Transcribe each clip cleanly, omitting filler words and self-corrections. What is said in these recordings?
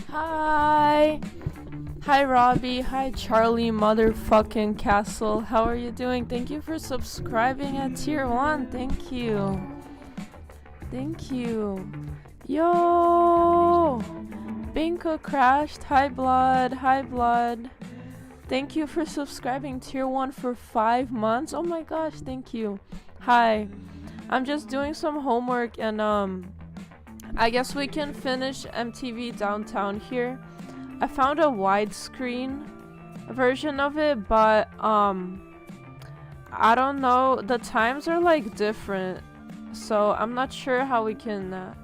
Hi. Hi Robbie. Hi Charlie motherfucking Castle. How are you doing? Thank you for subscribing at tier 1. Thank you. Thank you. Yo. Binko crashed. Hi Blood. Hi Blood. Thank you for subscribing tier 1 for 5 months. Oh my gosh, thank you. Hi. I'm just doing some homework and I guess we can finish MTV Downtown here. I found a widescreen version of it, but I don't know, the times are like different, so I'm not sure how we can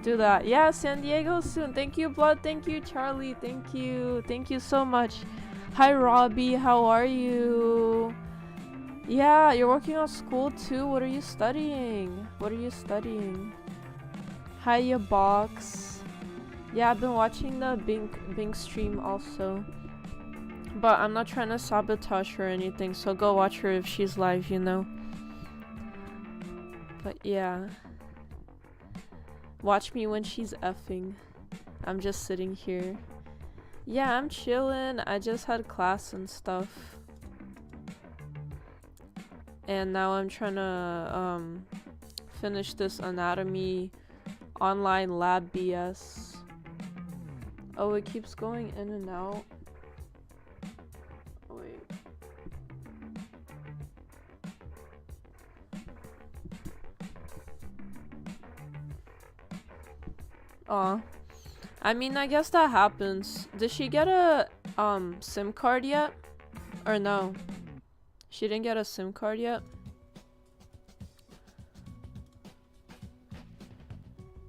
do that. Yeah, San Diego soon. Thank you Blood, thank you Charlie, thank you so much. Hi Robbie, how are you? Yeah, you're working on school too. What are you studying? Hi ya box. Yeah, I've been watching the Bing stream also, but I'm not trying to sabotage her or anything, so go watch her if she's live, you know. But yeah, watch me when she's effing. I'm just sitting here. Yeah, I'm chilling. I just had class and stuff, and now I'm trying to finish this anatomy online lab BS. Oh, it keeps going in and out. Oh, wait. Aw. I mean, I guess that happens. Did she get a SIM card yet? Or no? She didn't get a SIM card yet?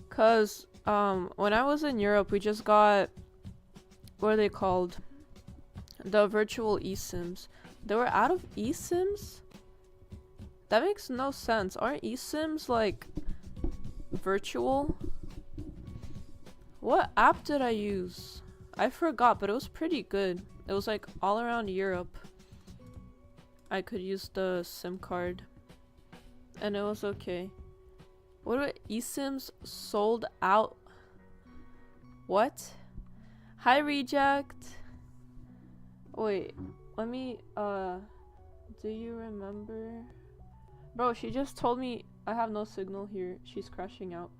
Cause when I was in Europe, we just got, what are they called? The virtual eSIMs. They were out of eSIMs? That makes no sense. Aren't eSIMs like virtual? What app did I use? I forgot, but it was pretty good. It was like all around Europe. I could use the SIM card, and it was okay. What are eSIMs sold out? What? Hi Reject. Wait, let me do you remember? Bro, she just told me I have no signal here. She's crashing out.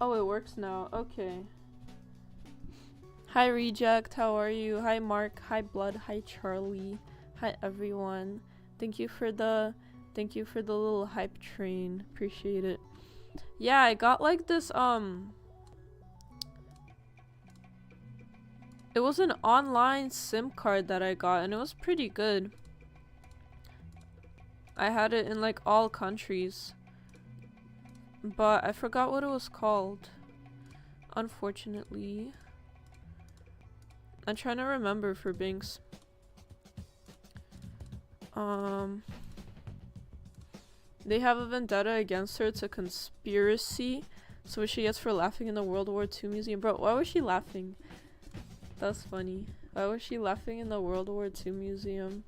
Oh, it works now. Okay. Hi Reject, how are you? Hi Mark, hi Blood, hi Charlie, hi everyone. Thank you for the little hype train. Appreciate it. Yeah, I got like this it was an online SIM card that I got, and it was pretty good. I had it in like all countries, but I forgot what it was called, unfortunately. I'm trying to remember for Binks. They have a vendetta against her. It's a conspiracy. So what she gets for laughing in the World War II museum. Bro, why was she laughing? That's funny. Why was she laughing in the World War II museum?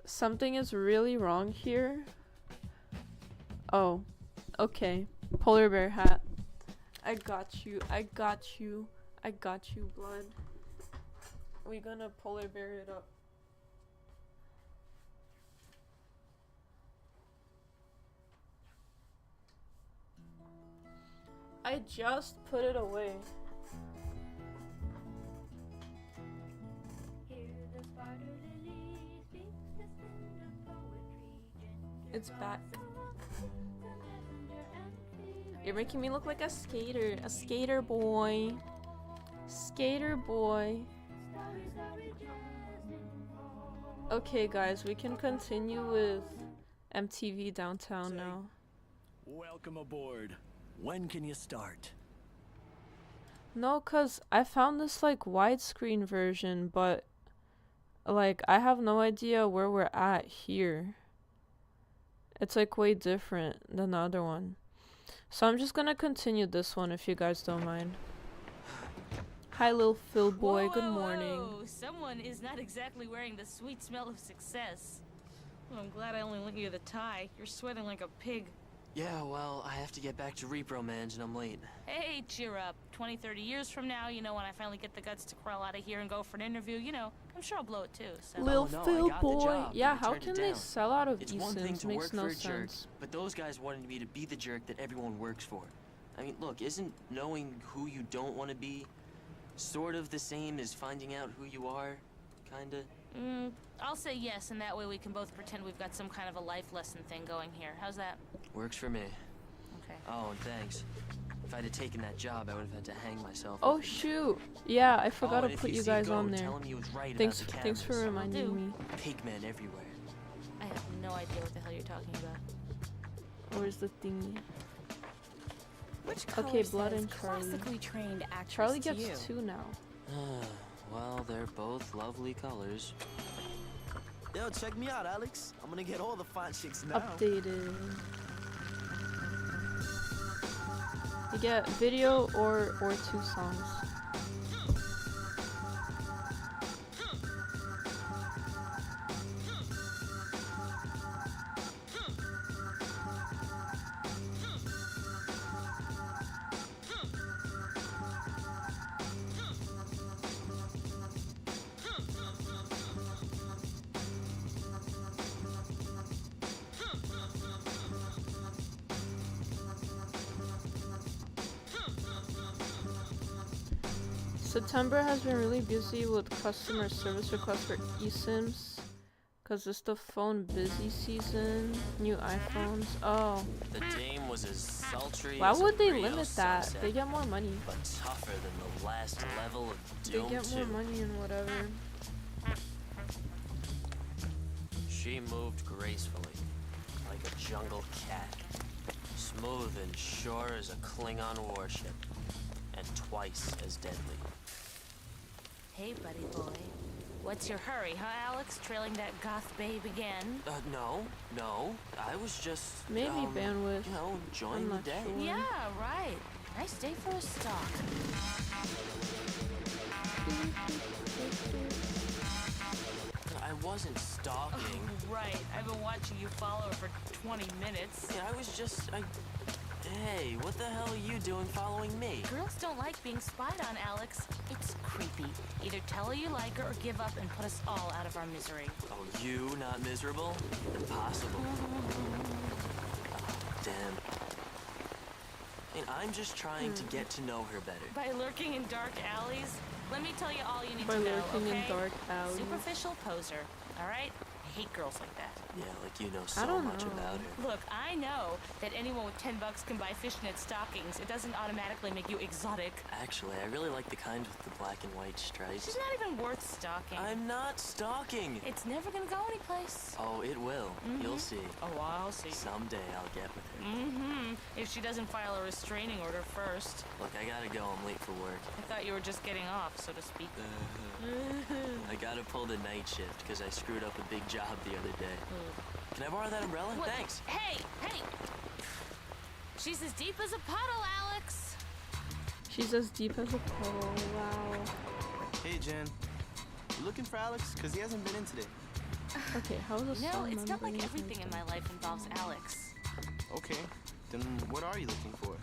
Something is really wrong here. Oh, okay. Polar bear hat. I got you. I got you. I got you, Blood. We gonna polar bear it up. I just put it away. It's back. You're making me look like a skater boy. Skater boy. Okay guys, we can continue with MTV Downtown now. Welcome aboard. When can you start? No, cause I found this like widescreen version, but like I have no idea where we're at here. It's like way different than the other one. So I'm just gonna continue this one if you guys don't mind. Hi, little Phil boy. Good morning. Whoa. Someone is not exactly wearing the sweet smell of success. Well, I'm glad I only lent you the tie. You're sweating like a pig. Yeah, well, I have to get back to Repro Mange and I'm late. Hey, cheer up. 20, 30 years from now, you know, when I finally get the guts to crawl out of here and go for an interview, you know, I'm sure I'll blow it too, so... Lil no, I Phil got the boy. job, Yeah, but I how turned can it they down. sell out of It's one thing eSIMs? to Makes work no for a jerk, sense. but those guys wanted me to be the jerk that everyone works for. I mean, look, isn't knowing who you don't want to be sort of the same as finding out who you are, kinda? I'll say yes, and that way we can both pretend we've got some kind of a life lesson thing going here. How's that? Works for me. Okay. Oh, and thanks. If I'd have taken that job, I would have had to hang myself. Oh shoot! Yeah, I forgot to and if put you see guys Go, on there. tell him he was right Thanks, about the thanks for cameras. reminding do. me. Pigmen everywhere. I have no idea what the hell you're talking about. Where's the thingy? Which Okay, color Blood says and Charlie. classically trained actress Charlie to gets you? 2 now. Well, they're both lovely colors. Yo, check me out, Alex. I'm gonna get all the fine chicks now. Updated. You get video or 2 songs. September has been really busy with customer service requests for eSIMs. Cause it's the phone busy season. New iPhones. Oh. The dame was as sultry Why as would a they Rio limit that? sunset, They get more money. but tougher than the last level of They Doom get more 2. money and whatever. She moved gracefully, like a jungle cat. Smooth and sure as a Klingon warship. And twice as deadly. Hey, buddy boy. What's your hurry, huh, Alex? Trailing that goth babe again? No. I was just, Maybe bandwidth. you know, enjoying I'm the not day. sure. Yeah, right. Nice day for a stalk. I wasn't stalking. Right. I've been watching you follow her for 20 minutes. Yeah, I was just, Hey, what the hell are you doing following me? Girls don't like being spied on, Alex. It's creepy. Either tell her you like her or give up and put us all out of our misery. Oh, you not miserable? Impossible. Damn. And I'm just trying to get to know her better. By lurking in dark alleys? Let me tell you all you need By to know, lurking okay? in dark alleys. Superficial poser, all right? I hate girls like that. Yeah, like you know so don't much know. about her. Look, I know that anyone with $10 can buy fishnet stockings. It doesn't automatically make you exotic. Actually, I really like the kind with the black and white stripes. She's not even worth stalking. I'm not stalking. It's never gonna go anyplace. Oh, it will. You'll see. Oh, I'll see. Someday I'll get with her. If she doesn't file a restraining order first. Look, I gotta go. I'm late for work. I thought you were just getting off, so to speak. I gotta pull the night shift because I screwed up a big job the other day. Can I borrow that umbrella? What? Thanks. Hey! She's as deep as a puddle, Alex! She's as deep as a puddle. Wow. Hey, Jen. You looking for Alex? Because he hasn't been in today. Okay, how is No, song it's not like numbering everything in my life involves Alex. Okay. Then what are you looking for?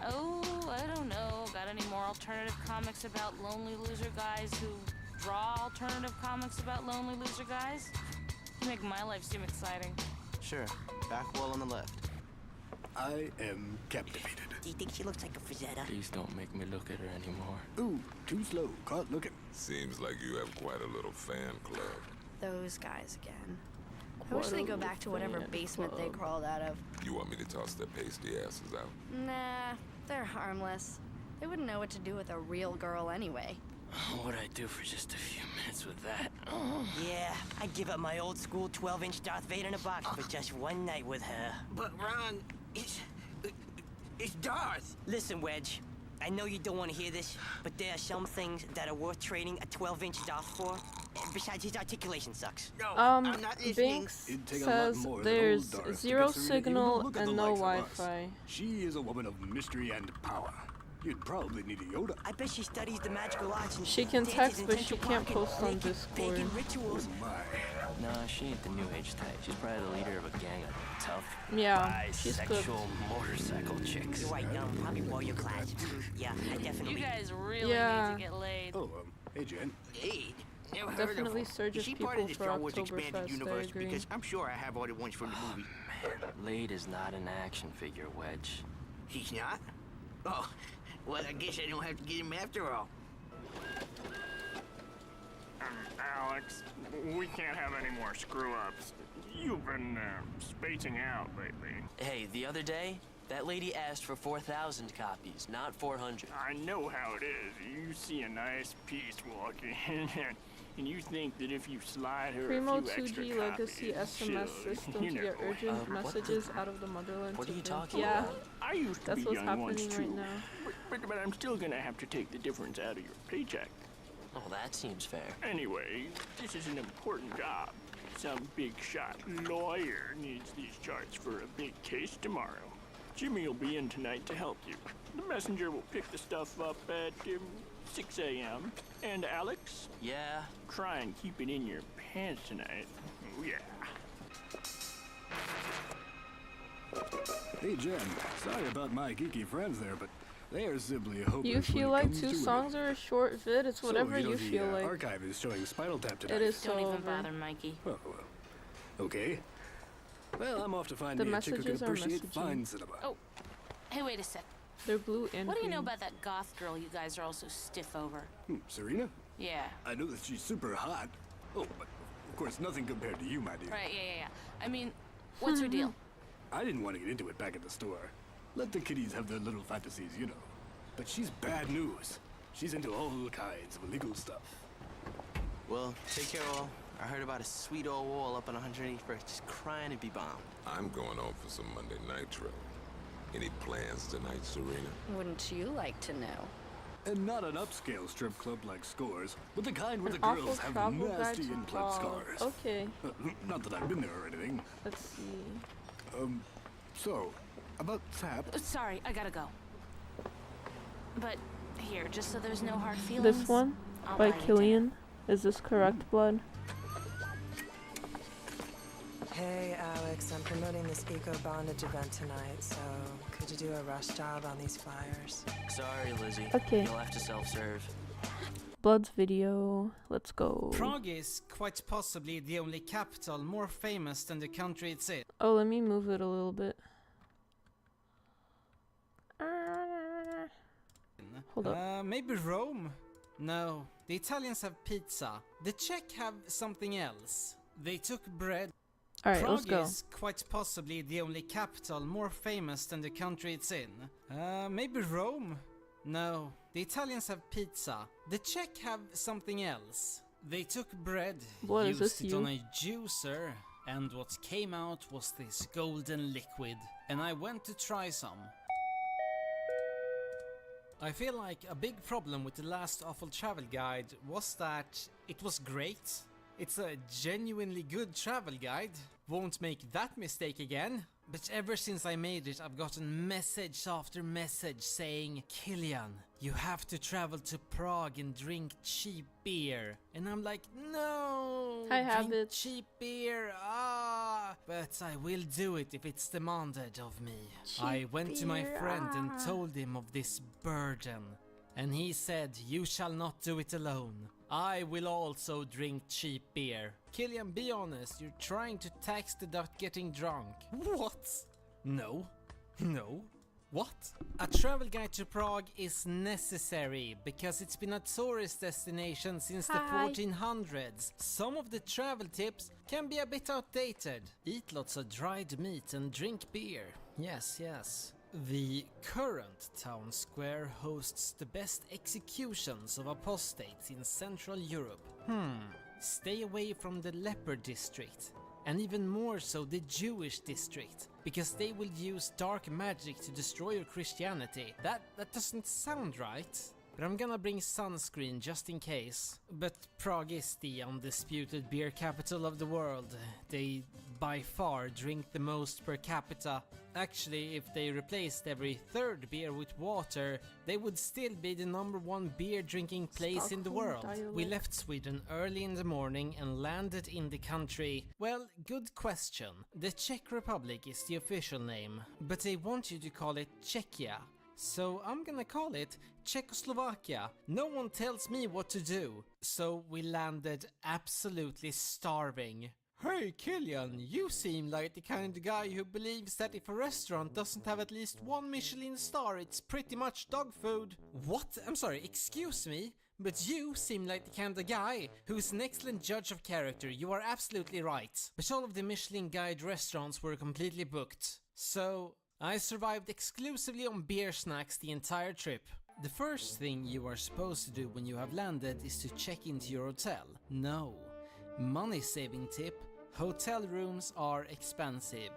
Oh, I don't know. Got any more alternative comics about lonely loser guys who draw alternative comics about lonely loser guys? You make my life seem exciting. Sure. Back wall on the left. I am captivated. Do you think she looks like a Frazetta? Please don't make me look at her anymore. Ooh, too slow. Caught looking. Seems like you have quite a little fan club. Those guys again. I wish they'd go back to whatever basement they crawled out of. You want me to toss their pasty asses out? Nah, they're harmless. They wouldn't know what to do with a real girl anyway. What'd I do for just a few minutes with that? Yeah, I'd give up my old school 12-inch Darth Vader in a box for just one night with her. But Ron, it's Darth. Listen, Wedge, I know you don't want to hear this, but there are some things that are worth trading a 12-inch Darth for. Besides, his articulation sucks. No, I'm not listening. Binks It'd take a lot says more than there's old Darth to 0 get through to even signal look at and the no likes of us. Wi-Fi. She is a woman of mystery and power. You'd probably need a Yoda. I bet she studies the magical arts and She can dances text, in but she Central can't Park and post on naked Discord. pagan rituals. Oh my. Nah, she ain't the new age type. She's probably the leader of a gang of tough, Yeah, she's good. bisexual motorcycle chicks. You're right, probably warrior class. Yeah, I definitely. You guys really Yeah. need to get laid. Oh, hey, Jen. Hey, never heard Definitely of her. surge Is of she people part of the for Star Wars expanded Oktoberfest, I universe? agree. Because I'm sure I have all the ones from the movie. Laid is not an action figure, Wedge. He's not? Oh, well, I guess I don't have to get him after all. Alex, we can't have any more screw-ups. You've been spacing out lately. Hey, the other day, that lady asked for 4,000 copies, not 400. I know how it is. You see a nice piece walking and you think that if you slide her Primo a few extra 2G legacy copies, SMS she'll, system you to get know. urgent what messages out of the motherland. What to are you Vin. talking Yeah, about? I used to that's be what's young once happening too, right now. but I'm still gonna have to take the difference out of your paycheck. Oh, that seems fair. Anyway, this is an important job. Some big shot lawyer needs these charts for a big case tomorrow. Jimmy will be in tonight to help you. The messenger will pick the stuff up at 6 a.m. And Alex, Yeah, try and keep it in your pants tonight. Oh, yeah. Hey, Jen. Sorry about my geeky friends there, but they are simply hopeless. You when feel it like comes 2 to songs or a short vid? It's whatever so, you the, feel like. Archive is showing Spinal Tap tonight. It is so Don't even over. bother, Mikey. Oh, well. Okay. Well, I'm off to find The me a chick who can messages are appreciate messaging. fine cinema. Oh, hey, wait a sec. They're blue and What do you know green. about that goth girl you guys are all so stiff over? Serena? Yeah. I know that she's super hot. Oh, but of course, nothing compared to you, my dear. Right, yeah. I mean, what's her deal? I didn't want to get into it back at the store. Let the kiddies have their little fantasies, you know. But she's bad news. She's into all kinds of illegal stuff. Well, take care, all. I heard about a sweet old wall up on 181st just crying to be bombed. I'm going on for some Monday Nitro. Any plans tonight, Serena? Wouldn't you like to know? And not an upscale strip club like Scores, but the kind where An the girls awful have travel guide nasty to implant Prague. scars. Okay, Not that I've been there or anything. let's see. So, about Tap. Sorry, I gotta go. But here, just so there's no hard feelings. This one I'll by buy you dinner. Killian. Is this correct, Blood? Hey, Alex, I'm promoting this eco-bondage event tonight, so could you do a rush job on these flyers? sorry, Lizzie. Okay. You'll have to self-serve. Blood's video. Let's go. Prague is quite possibly the only capital more famous than the country it's in. Oh, let me move it a little bit. Hold up. Maybe Rome? No, the Italians have pizza. The Czech have something else. They took bread. Alright, Prague let's go. is quite possibly the only capital more famous than the country it's in. Maybe Rome? No, the Italians have pizza. The Czech have something else. They took bread, What, is used this it on you? a juicer, and what came out was this golden liquid. And I went to try some. I feel like a big problem with the last awful travel guide was that it was great. It's a genuinely good travel guide. Won't make that mistake again. But ever since I made it, I've gotten message after message saying, Killian, you have to travel to Prague and drink cheap beer. And I'm like, no, Hi, drink Habits. cheap beer, but I will do it if it's demanded of me. I went to my friend and told him of this burden. And he said, you shall not do it alone. I will also drink cheap beer. Killian, be honest, you're trying to tax deduct getting drunk. What? No. No. What? A travel guide to Prague is necessary because it's been a tourist destination since the 1400s. Some of the travel tips can be a bit outdated. Eat lots of dried meat and drink beer. Yes, yes. The current town square hosts the best executions of apostates in Central Europe. Stay away from the leper district, and even more so the Jewish district, because they will use dark magic to destroy your Christianity. That doesn't sound right. But I'm gonna bring sunscreen just in case. But Prague is the undisputed beer capital of the world. They by far drink the most per capita. Actually, if they replaced every third beer with water, they would still be the #1 beer drinking place in the world. We left Sweden early in the morning and landed in the country. Well, good question. The Czech Republic is the official name, but they want you to call it Czechia. So I'm gonna call it Czechoslovakia. No one tells me what to do. So we landed absolutely starving. Hey Killian, you seem like the kind of guy who believes that if a restaurant doesn't have at least 1 Michelin star, it's pretty much dog food. What? I'm sorry, excuse me? But you seem like the kind of guy who's an excellent judge of character. You are absolutely right. But all of the Michelin Guide restaurants were completely booked. So I survived exclusively on beer snacks the entire trip. The first thing you are supposed to do when you have landed is to check into your hotel. No. Money saving tip, hotel rooms are expensive,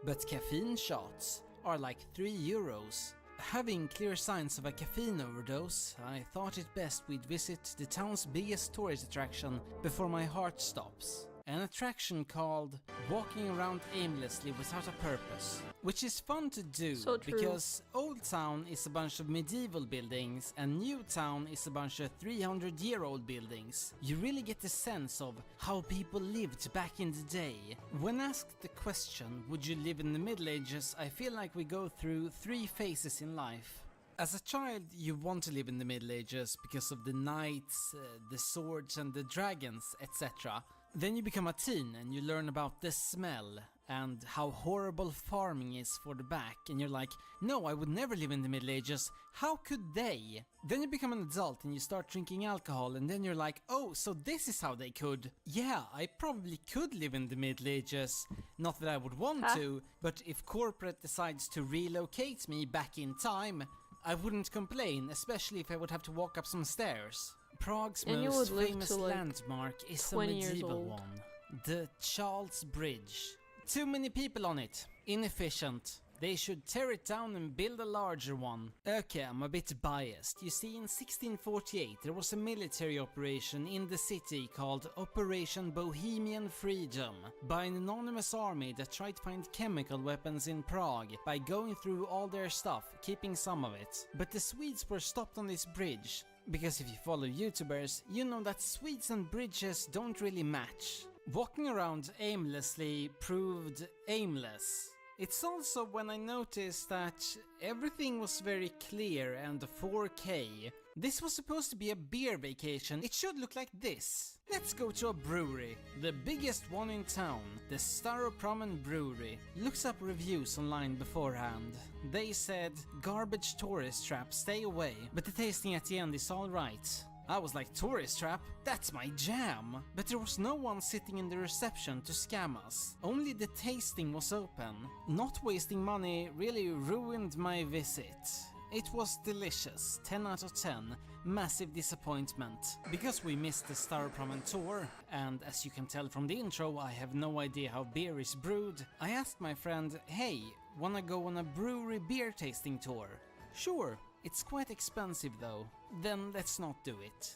but caffeine shots are like €3. Having clear signs of a caffeine overdose, I thought it best we'd visit the town's biggest tourist attraction before my heart stops. An attraction called walking around aimlessly without a purpose, which is fun to do because Old Town is a bunch of medieval buildings and New Town is a bunch of 300-year-old buildings. You really get the sense of how people lived back in the day. When asked the question, would you live in the Middle Ages, I feel like we go through 3 phases in life. As a child, you want to live in the Middle Ages because of the knights, the swords and the dragons, etc. Then you become a teen and you learn about the smell and how horrible farming is for the back, and you're like, no, I would never live in the Middle Ages, how could they? Then you become an adult and you start drinking alcohol, and then you're like, oh, so this is how they could. Yeah, I probably could live in the Middle Ages, not that I would want to, but if corporate decides to relocate me back in time, I wouldn't complain, especially if I would have to walk up some stairs. Prague's most famous landmark is a medieval one, the Charles Bridge. Too many people on it, inefficient. They should tear it down and build a larger one. Okay, I'm a bit biased. You see, in 1648 there was a military operation in the city called Operation Bohemian Freedom by an anonymous army that tried to find chemical weapons in Prague by going through all their stuff, keeping some of it. But the Swedes were stopped on this bridge. Because if you follow YouTubers, you know that Swedes and bridges don't really match. Walking around aimlessly proved aimless. It's also when I noticed that everything was very clear and 4K. This was supposed to be a beer vacation. It should look like this. Let's go to a brewery, the biggest one in town, the Staropramen Brewery. Looks up reviews online beforehand. They said, garbage tourist trap, stay away, but the tasting at the end is alright. I was like, tourist trap? That's my jam! But there was no one sitting in the reception to scam us. Only the tasting was open. Not wasting money really ruined my visit. It was delicious, 10 out of 10, massive disappointment. Because we missed the Staropramen tour, and as you can tell from the intro, I have no idea how beer is brewed, I asked my friend, hey, wanna go on a brewery beer tasting tour? Sure. It's quite expensive though. Then let's not do it.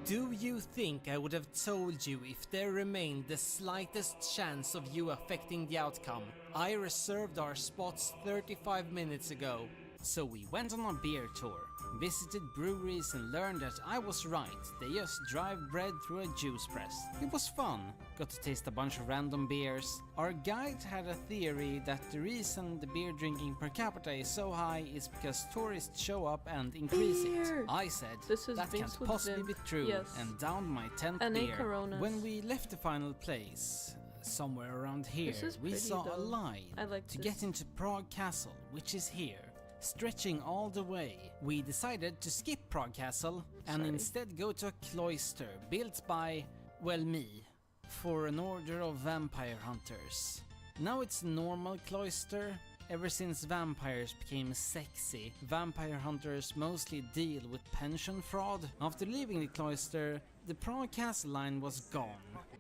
Do you think I would have told you if there remained the slightest chance of you affecting the outcome? I reserved our spots 35 minutes ago. So we went on a beer tour, visited breweries and learned that I was right, they just drive bread through a juice press. It was fun, got to taste a bunch of random beers. Our guide had a theory that the reason the beer drinking per capita is so high is because tourists show up and increase it. I said, that can't possibly be true, and downed my 10th beer. Coronas. When we left the final place, somewhere around here, we saw a line to get into Prague Castle, which is here. Stretching all the way, we decided to skip Prague Castle and instead go to a cloister built by, well, me, for an order of vampire hunters. Now it's a normal cloister. Ever since vampires became sexy, vampire hunters mostly deal with pension fraud. After leaving the cloister, the Prague Castle line was gone,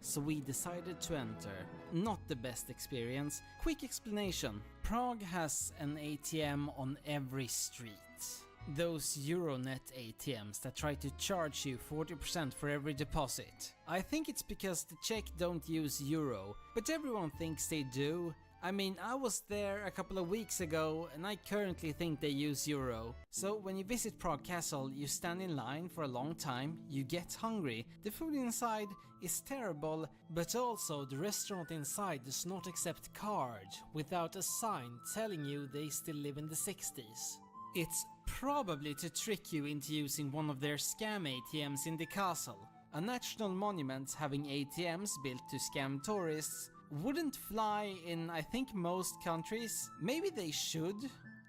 so we decided to enter. Not the best experience. Quick explanation. Prague has an ATM on every street. Those Euronet ATMs that try to charge you 40% for every deposit. I think it's because the Czech don't use euro, but everyone thinks they do. I mean, I was there a couple of weeks ago and I currently think they use euro. So when you visit Prague Castle, you stand in line for a long time, you get hungry, the food inside is terrible, but also the restaurant inside does not accept card without a sign telling you they still live in the 60s. It's probably to trick you into using one of their scam ATMs in the castle. A national monument having ATMs built to scam tourists wouldn't fly in, I think, most countries. Maybe they should.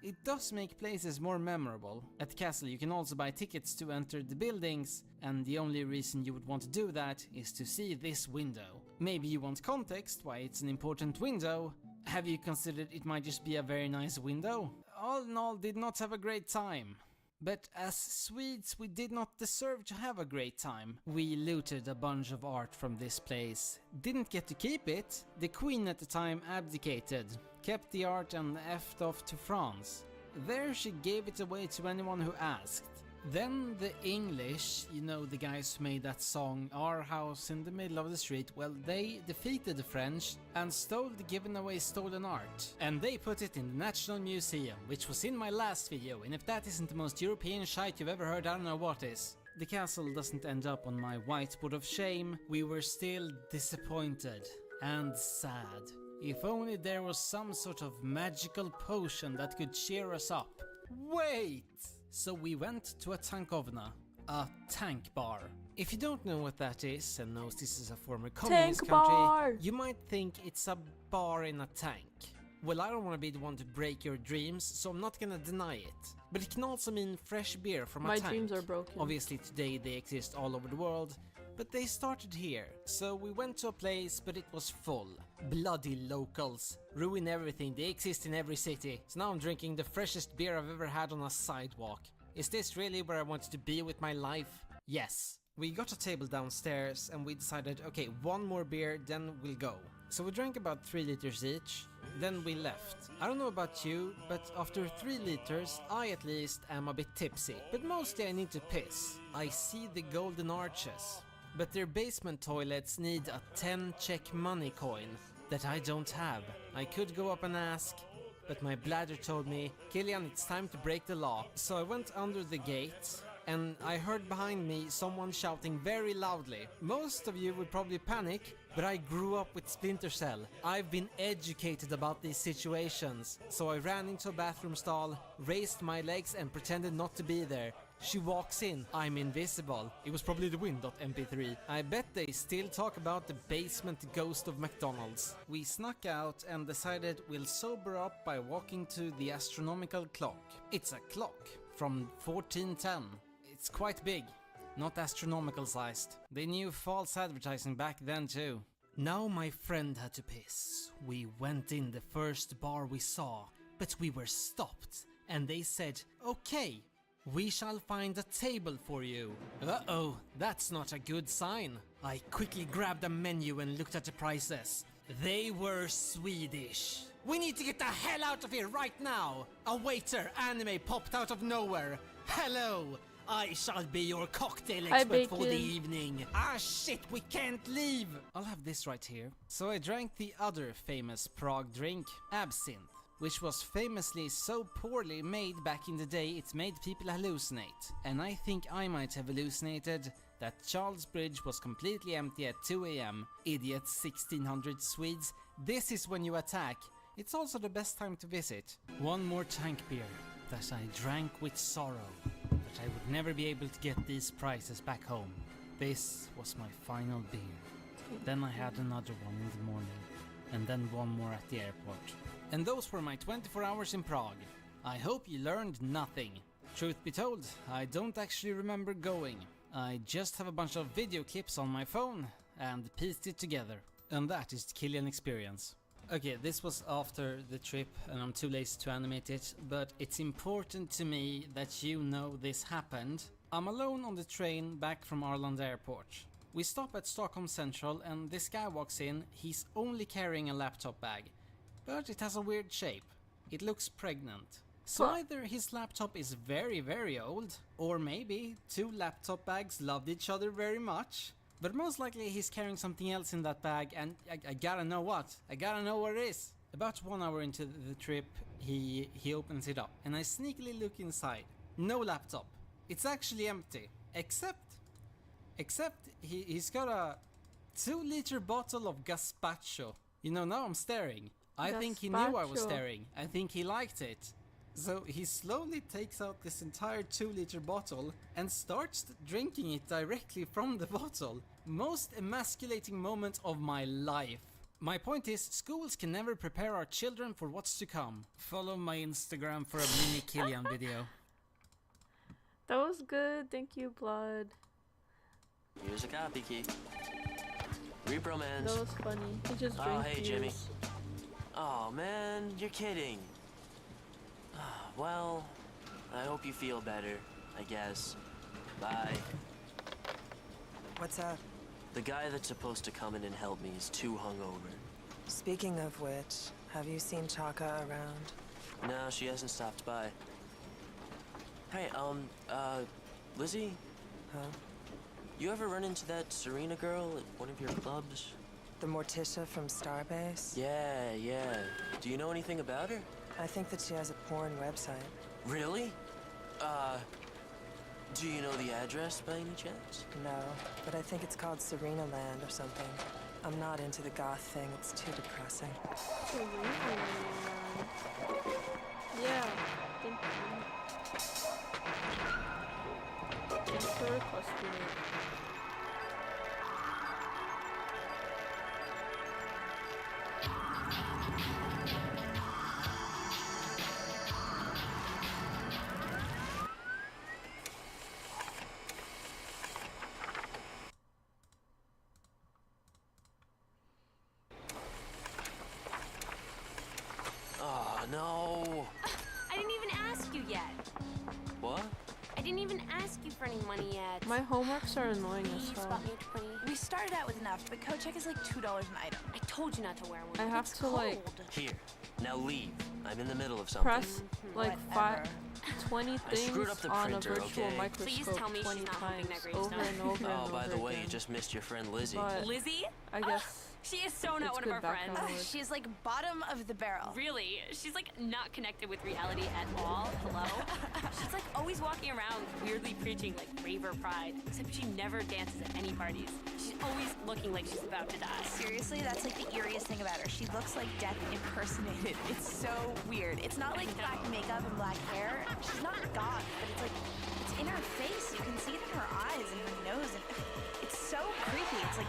It does make places more memorable. At the castle you can also buy tickets to enter the buildings, and the only reason you would want to do that is to see this window. Maybe you want context why it's an important window. Have you considered it might just be a very nice window? All in all, did not have a great time. But as Swedes, we did not deserve to have a great time. We looted a bunch of art from this place. Didn't get to keep it. The queen at the time abdicated, kept the art and effed off to France. There she gave it away to anyone who asked. Then the English, you know, the guys who made that song Our House in the Middle of the Street, well, they defeated the French and stole the given away stolen art. And they put it in the National Museum, which was in my last video, and if that isn't the most European shite you've ever heard, I don't know what is. The castle doesn't end up on my whiteboard of shame. We were still disappointed and sad. If only there was some sort of magical potion that could cheer us up. Wait! So we went to a tankovna, a tank bar. If you don't know what that is and knows this is a former communist country, you might think it's a bar in a tank. Well, I don't want to be the one to break your dreams, so I'm not gonna deny it. But it can also mean fresh beer from a tank. My dreams are broken. Obviously today they exist all over the world, but they started here. So we went to a place, but it was full. Bloody locals. Ruin everything, they exist in every city. So now I'm drinking the freshest beer I've ever had on a sidewalk. Is this really where I wanted to be with my life? Yes. We got a table downstairs and we decided, okay, one more beer, then we'll go. So we drank about 3 liters each, then we left. I don't know about you, but after 3 liters, I at least am a bit tipsy. But mostly I need to piss. I see the golden arches. But their basement toilets need a 10 Czech money coin that I don't have. I could go up and ask, but my bladder told me, Killian, it's time to break the law. So I went under the gate and I heard behind me someone shouting very loudly. Most of you would probably panic, but I grew up with Splinter Cell. I've been educated about these situations. So I ran into a bathroom stall, raised my legs and pretended not to be there. She walks in, I'm invisible. It was probably the wind.mp3. I bet they still talk about the basement ghost of McDonald's. We snuck out and decided we'll sober up by walking to the astronomical clock. It's a clock from 1410. It's quite big, not astronomical sized. They knew false advertising back then too. Now my friend had to piss. We went in the first bar we saw, but we were stopped and they said, okay, we shall find a table for you. Uh-oh, that's not a good sign. I quickly grabbed a menu and looked at the prices. They were Swedish. We need to get the hell out of here right now. A waiter anime popped out of nowhere. Hello, I shall be your cocktail expert for the evening. Ah shit, we can't leave. I'll have this right here. So I drank the other famous Prague drink, absinthe, which was famously so poorly made back in the day it made people hallucinate. And I think I might have hallucinated that Charles Bridge was completely empty at 2 AM. Idiots, 1600 Swedes. This is when you attack. It's also the best time to visit. One more tank beer that I drank with sorrow. That I would never be able to get these prices back home. This was my final beer. Then I had another one in the morning. And then one more at the airport. And those were my 24 hours in Prague. I hope you learned nothing. Truth be told, I don't actually remember going. I just have a bunch of video clips on my phone and pieced it together. And that is the Killian experience. Okay, this was after the trip and I'm too lazy to animate it, but it's important to me that you know this happened. I'm alone on the train back from Arlanda Airport. We stop at Stockholm Central and this guy walks in. He's only carrying a laptop bag, but it has a weird shape. It looks pregnant. So either his laptop is very, very old, or maybe two laptop bags loved each other very much. But most likely he's carrying something else in that bag, and I gotta know what. I gotta know what it is. About 1 hour into the trip, he opens it up, and I sneakily look inside. No laptop. It's actually empty. Except he's got a 2-liter bottle of gazpacho. You know, now I'm staring. I think he knew I was staring. I think he liked it. So he slowly takes out this entire 2-liter bottle and starts drinking it directly from the bottle. Most emasculating moment of my life. My point is, schools can never prepare our children for what's to come. Follow my Instagram for a mini Killian video. That was good, thank you, Blood. Here's a copy key. Rebromance. That was funny. He just drank Oh, hey, Jimmy. beers. Oh, man, you're kidding. Well, I hope you feel better, I guess. Bye. What's up? The guy that's supposed to come in and help me is too hungover. Speaking of which, have you seen Chaka around? No, she hasn't stopped by. Hey, Lizzie? Huh? You ever run into that Serena girl at one of your clubs? The Morticia from Starbase? Yeah. Do you know anything about her? I think that she has a porn website. Really? Do you know the address by any chance? No, but I think it's called Serena Land or something. I'm not into the goth thing, it's too depressing. Yeah, thank you. Thanks for requesting it. Oh, no. I didn't even ask you yet. What? I didn't even ask you for any money yet. My homeworks are annoying as Please hell. spot me a 20. We started out with enough, but code check is like $2 an item. I told you not to wear one. I have It's to like cold. Here. Now leave. I'm in the middle of something. press like 20 I screwed things up the on a printer, virtual okay? Please microscope tell me 20 she's not humping times that over gravestone. and over and Oh, over by the way, you again. just missed your friend Lizzie. But Lizzie? I guess She is so not it's one of good our friends. background work. She's like bottom of the barrel. Really? She's like not connected with reality at all. Hello? She's like always walking around weirdly preaching like raver pride, except she never dances at any parties. She's always looking like she's about to die. Seriously, that's like the eeriest thing about her. She looks like death impersonated. It's so weird. It's not like black makeup and black hair. She's not goth, but it's like, it's in her face. You can see it in her eyes and her nose. And it's so creepy. It's like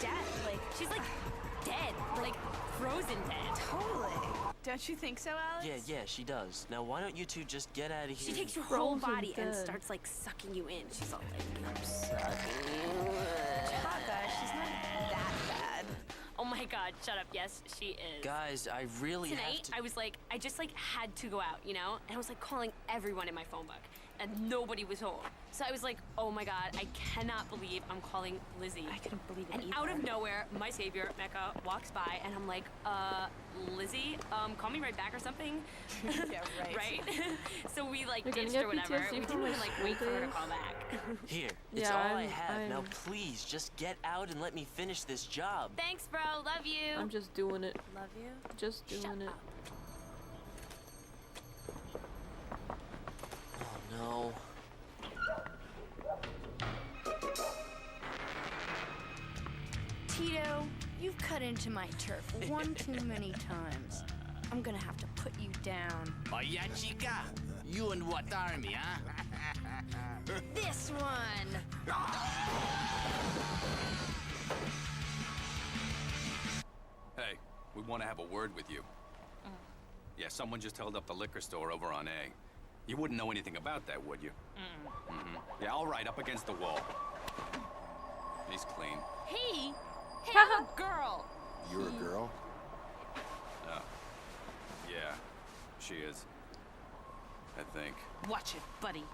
death. Like, She's like dead, like frozen dead. totally. Don't you think so, Alex? Yeah, she does. Now, why don't you two just get out of here? She takes your whole Frozen body and dead. starts like sucking you in. She's all like, I'm sucking you in. Chaka, she's not that bad. Oh my god, shut up. Yes, she is. Guys, I really have Tonight, to... I was like, I just like had to go out, you know? And I was like calling everyone in my phone book, and nobody was home. So I was like, oh my god, I cannot believe I'm calling Lizzie. I couldn't believe it And either. out of nowhere, my savior, Mecca, walks by, and I'm like, Lizzie, call me right back or something. Yeah, right. Right? So we like You're gonna ditched get or whatever. PTSD We from didn't even my like wait for her to school call back. Here, it's Yeah, all I I'm- have. Now, I'm- please, just get out and let me finish this job. Thanks, bro. Love you. I'm just doing it. Love you. Just doing it. Oh, no. Tito, you've cut into my turf one too many times. I'm gonna have to put you down. Oh, yeah, chica? You and what army, huh? This one! Hey, we want to have a word with you. Yeah, someone just held up the liquor store over on A. You wouldn't know anything about that, would you? Yeah, all right, up against the wall. He's clean. Hey! Hey, I'm a girl! You're a girl? Yeah, she is. I think. Watch it, buddy.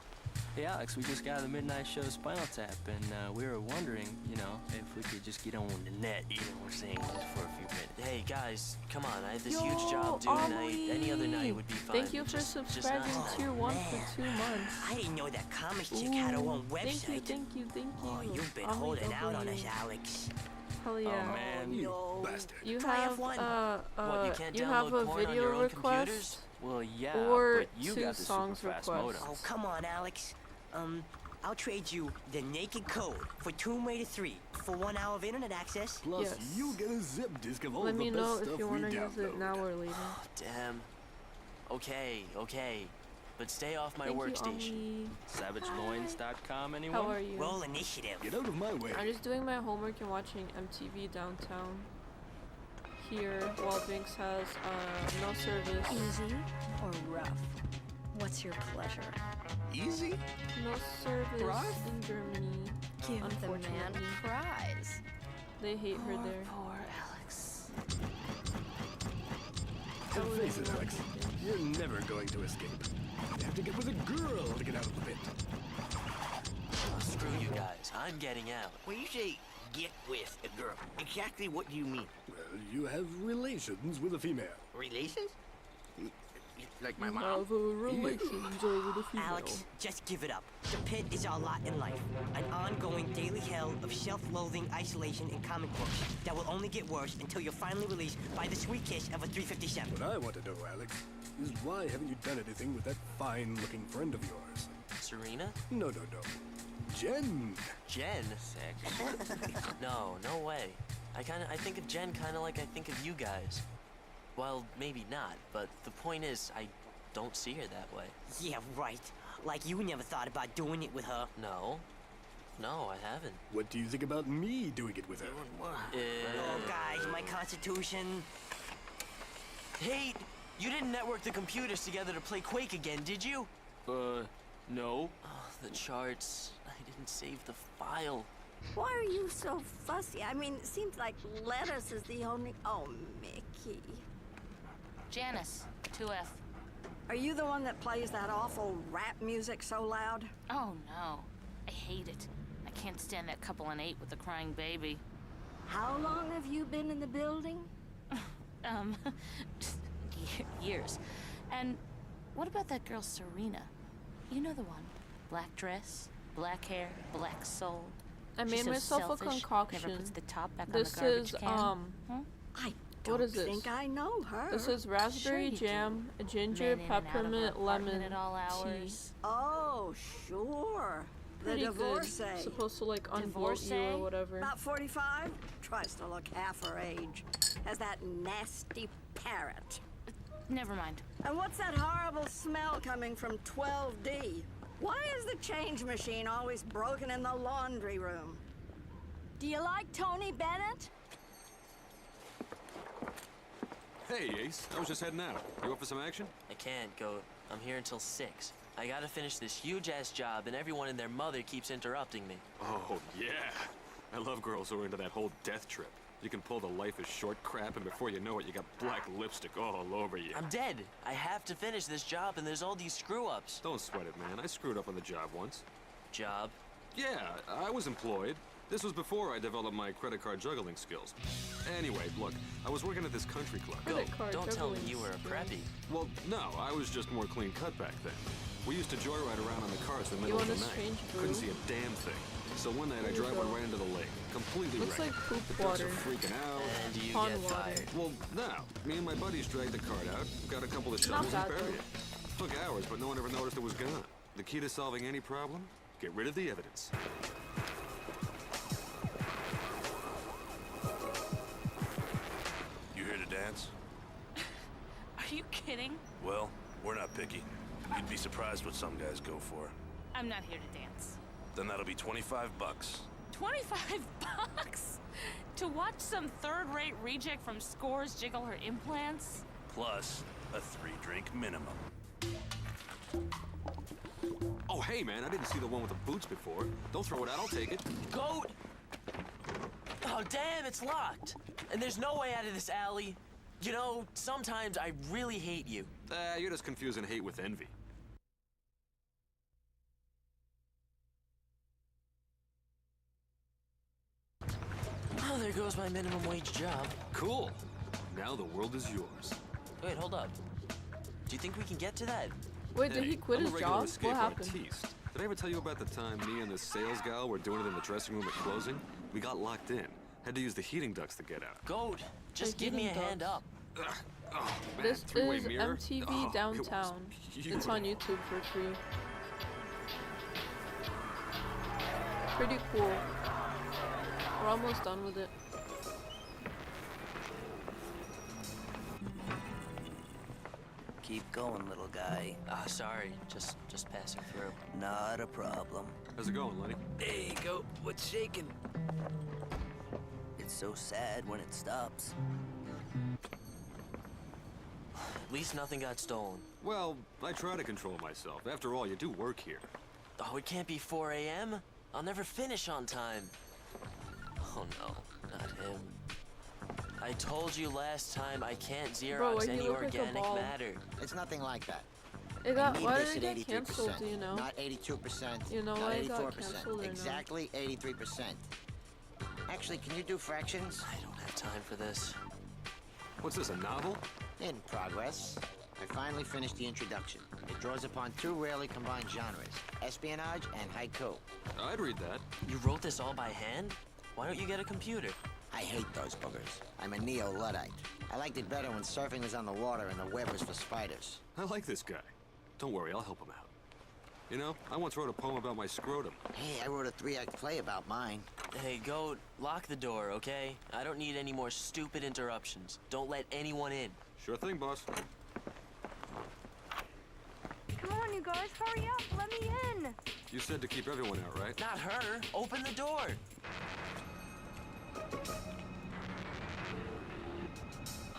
Hey, Alex, we just got the midnight show Spinal Tap, and we were wondering, you know, if we could just get on the net, you know what I'm saying, just for a few minutes. Hey, guys, come on. I have this huge job due tonight. Any other night would be fine. Thank you for subscribing to tier 1 for 2 months. I didn't know that Comics Chick had her own website. Thank you. Oh, you've been holding out on us, Alex. Hell yeah. Oh, man, you bastard. You Try have F1. What, you can't you download have a porn on video your own request computers? Well, yeah, or but you 2 got the songs super fast request. modem. Oh, come on, Alex. I'll trade you the Naked Code for Tomb Raider 3 for 1 hour of internet access. Plus, Yes. you get a zip disk of all Let the me best know stuff if you we want to use it download. now or later. Damn. Okay. But stay off my Thank you, workstation. Ami. SavageLoins.com, anyone? How are you? Roll initiative. Get out of my way. I'm just doing my homework and watching MTV Downtown here while Binks has no service. Easy or rough? What's your pleasure? Easy? No service Rough? in Germany. Give the man Unfortunately. prize. They hate her there. Poor Alex. And face it, Alex, you're never going to escape. You have to get with a girl to get out of the pit. Oh, screw you guys. I'm getting out. When you say get with a girl, exactly what do you mean? Well, you have relations with a female. Relations? Like my You mom? have a relations over the female. Alex, just give it up. The pit is our lot in life. An ongoing daily hell of self-loathing, isolation, and comic books that will only get worse until you're finally released by the sweet kiss of a 357. What I want to know, Alex, is why haven't you done anything with that fine-looking friend of yours? Serena? No. Jen. Jen? No way. I think of Jen kind of like I think of you guys. Well, maybe not, but the point is, I don't see her that way. Yeah, right. Like you never thought about doing it with her. No, I haven't. What do you think about me doing it with her? Oh, guys, my constitution. Hey, you didn't network the computers together to play Quake again, did you? No. Oh, the charts. I didn't save the file. Why are you so fussy? I mean, it seems like lettuce is the only... Oh, Mickey. Janice, 2F. Are you the one that plays that awful rap music so loud? Oh no, I hate it. I can't stand that couple in 8 with the crying baby. How long have you been in the building? Years. And what about that girl Serena? You know the one. Black dress, black hair, black soul. I She's made so myself a selfish, concoction. Never puts the top back This on the garbage is can. I what don't is this? think I know her. This is raspberry Sure you jam, ginger, Men in and out of her peppermint, apartment lemon at all tea. hours. Oh, sure. Pretty the good. divorcee. Supposed to like unvolt you Divorcee? or whatever. About 45. Tries to look half her age. Has that nasty parrot. Never mind. And what's that horrible smell coming from 12D? Why is the change machine always broken in the laundry room? Do you like Tony Bennett? Hey, Ace. I was just heading out. You up for some action? I can't go. I'm here until 6. I gotta finish this huge-ass job, and everyone and their mother keeps interrupting me. Oh, yeah. I love girls who are into that whole death trip. You can pull the life is short crap, and before you know it, you got black lipstick all over you. I'm dead. I have to finish this job, and there's all these screw-ups. Don't sweat it, man. I screwed up on the job once. Job? Yeah, I was employed. This was before I developed my credit card juggling skills. Anyway, look, I was working at this country club. Don't tell me you were a preppy. Well, no, I was just more clean cut back then. We used to joyride around on the cars in the middle of the night. Couldn't see a damn thing. So one night I drive one right into the lake, completely Looks wrecked. like poop The trucks water. are freaking out. And you Pond get water. fired. Well, no. Me and my buddies dragged the cart out, got a couple of Not shovels and bad, buried though. it. Took hours, but no one ever noticed it was gone. The key to solving any problem? Get rid of the evidence. You here to dance? Are you kidding? Well, we're not picky. You'd be surprised what some guys go for. I'm not here to dance. Then that'll be $25. 25 bucks? To watch some third-rate reject from Scores jiggle her implants? Plus a 3-drink minimum. Oh, hey, man, I didn't see the one with the boots before. Don't throw it out, I'll take it. Goat! Oh, damn, it's locked. And there's no way out of this alley. You know, sometimes I really hate you. You're just confusing hate with envy. Well, there goes my minimum wage job. Cool. Now the world is yours. Wait, hold up. Do you think we can get to that? Wait, did he quit I'm his a regular job? escape What happened? artiste. Did I ever tell you about the time me and this sales gal were doing it in the dressing room at closing? We got locked in. Had to use the heating ducts to get out. Goat, just give me a hand up. Oh, man, This three-way is mirror? MTV Oh, Downtown. It's on YouTube for free. Pretty cool. We're almost done with it. Keep going, little guy. Sorry, just passing through. Not a problem. How's it going, Lenny? Hey, Goat, what's shaking? It's so sad when it stops. At least nothing got stolen. Well, I try to control myself. After all, you do work here. Oh, it can't be 4 a.m. I'll never finish on time. Oh no, not him. I told you last time I can't Xerox any organic matter. It's nothing like that. It got, I need why this did at it get cancelled, 83%, do you know? not 82%, You know not why it got 84%, cancelled or not? exactly 83%. Actually, can you do fractions? I don't have time for this. What's this, a novel? In progress. I finally finished the introduction. It draws upon two rarely combined genres, espionage and haiku. I'd read that. You wrote this all by hand? Why don't you get a computer? I hate those boogers. I'm a neo-Luddite. I liked it better when surfing was on the water and the web was for spiders. I like this guy. Don't worry, I'll help him out. You know, I once wrote a poem about my scrotum. Hey, I wrote a 3-act play about mine. Hey, Goat, lock the door, okay? I don't need any more stupid interruptions. Don't let anyone in. Sure thing, boss. Come on, you guys, hurry up. Let me in. You said to keep everyone out, right? Not her. Open the door.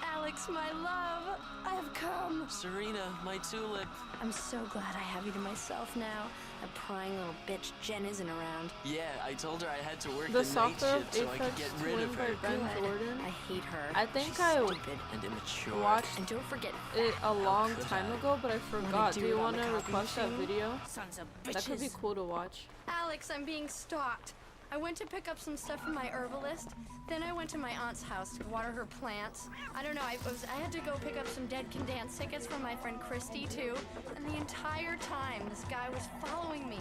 Alex, my love, I have come. Serena, my tulip. I'm so glad I have you to myself now. That prying little bitch Jen isn't around. Yeah, I told her I had to work The the night software of shift so I could Apex get rid Twin of by her. Ben Good. Jordan. I hate her. I think She's I stupid And immature. watched And don't forget it a long could time I? ago, but I forgot. do Do it you on want the to copy request that machine? video? Sons of That could be bitches. cool to watch. Alex, I'm being stalked. I went to pick up some stuff from my herbalist. Then I went to my aunt's house to water her plants. I don't know, I had to go pick up some Dead Can Dance tickets from my friend Christy, too. And the entire time, this guy was following me.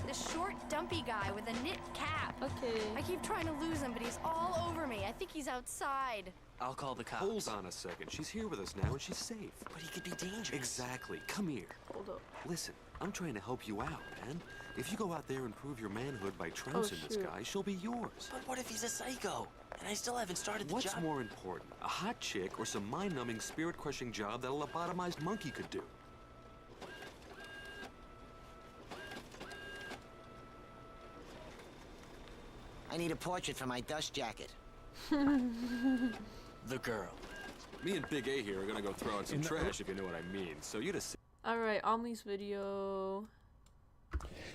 This short, dumpy guy with a knit cap. Okay. I keep trying to lose him, but he's all over me. I think he's outside. I'll call the cops. Hold on a second. She's here with us now and she's safe. But he could be dangerous. Exactly. Come here. Hold up. Listen, I'm trying to help you out, man. If you go out there and prove your manhood by trouncing this shoot. guy, she'll be yours. But what if he's a psycho? And I still haven't started the What's job. more important, a hot chick or some mind-numbing, spirit-crushing job that a lobotomized monkey could do? I need a portrait for my dust jacket. The girl. Me and Big A here are gonna go throw out some trash, if you know what I mean. So you just... Alright, Omni's video.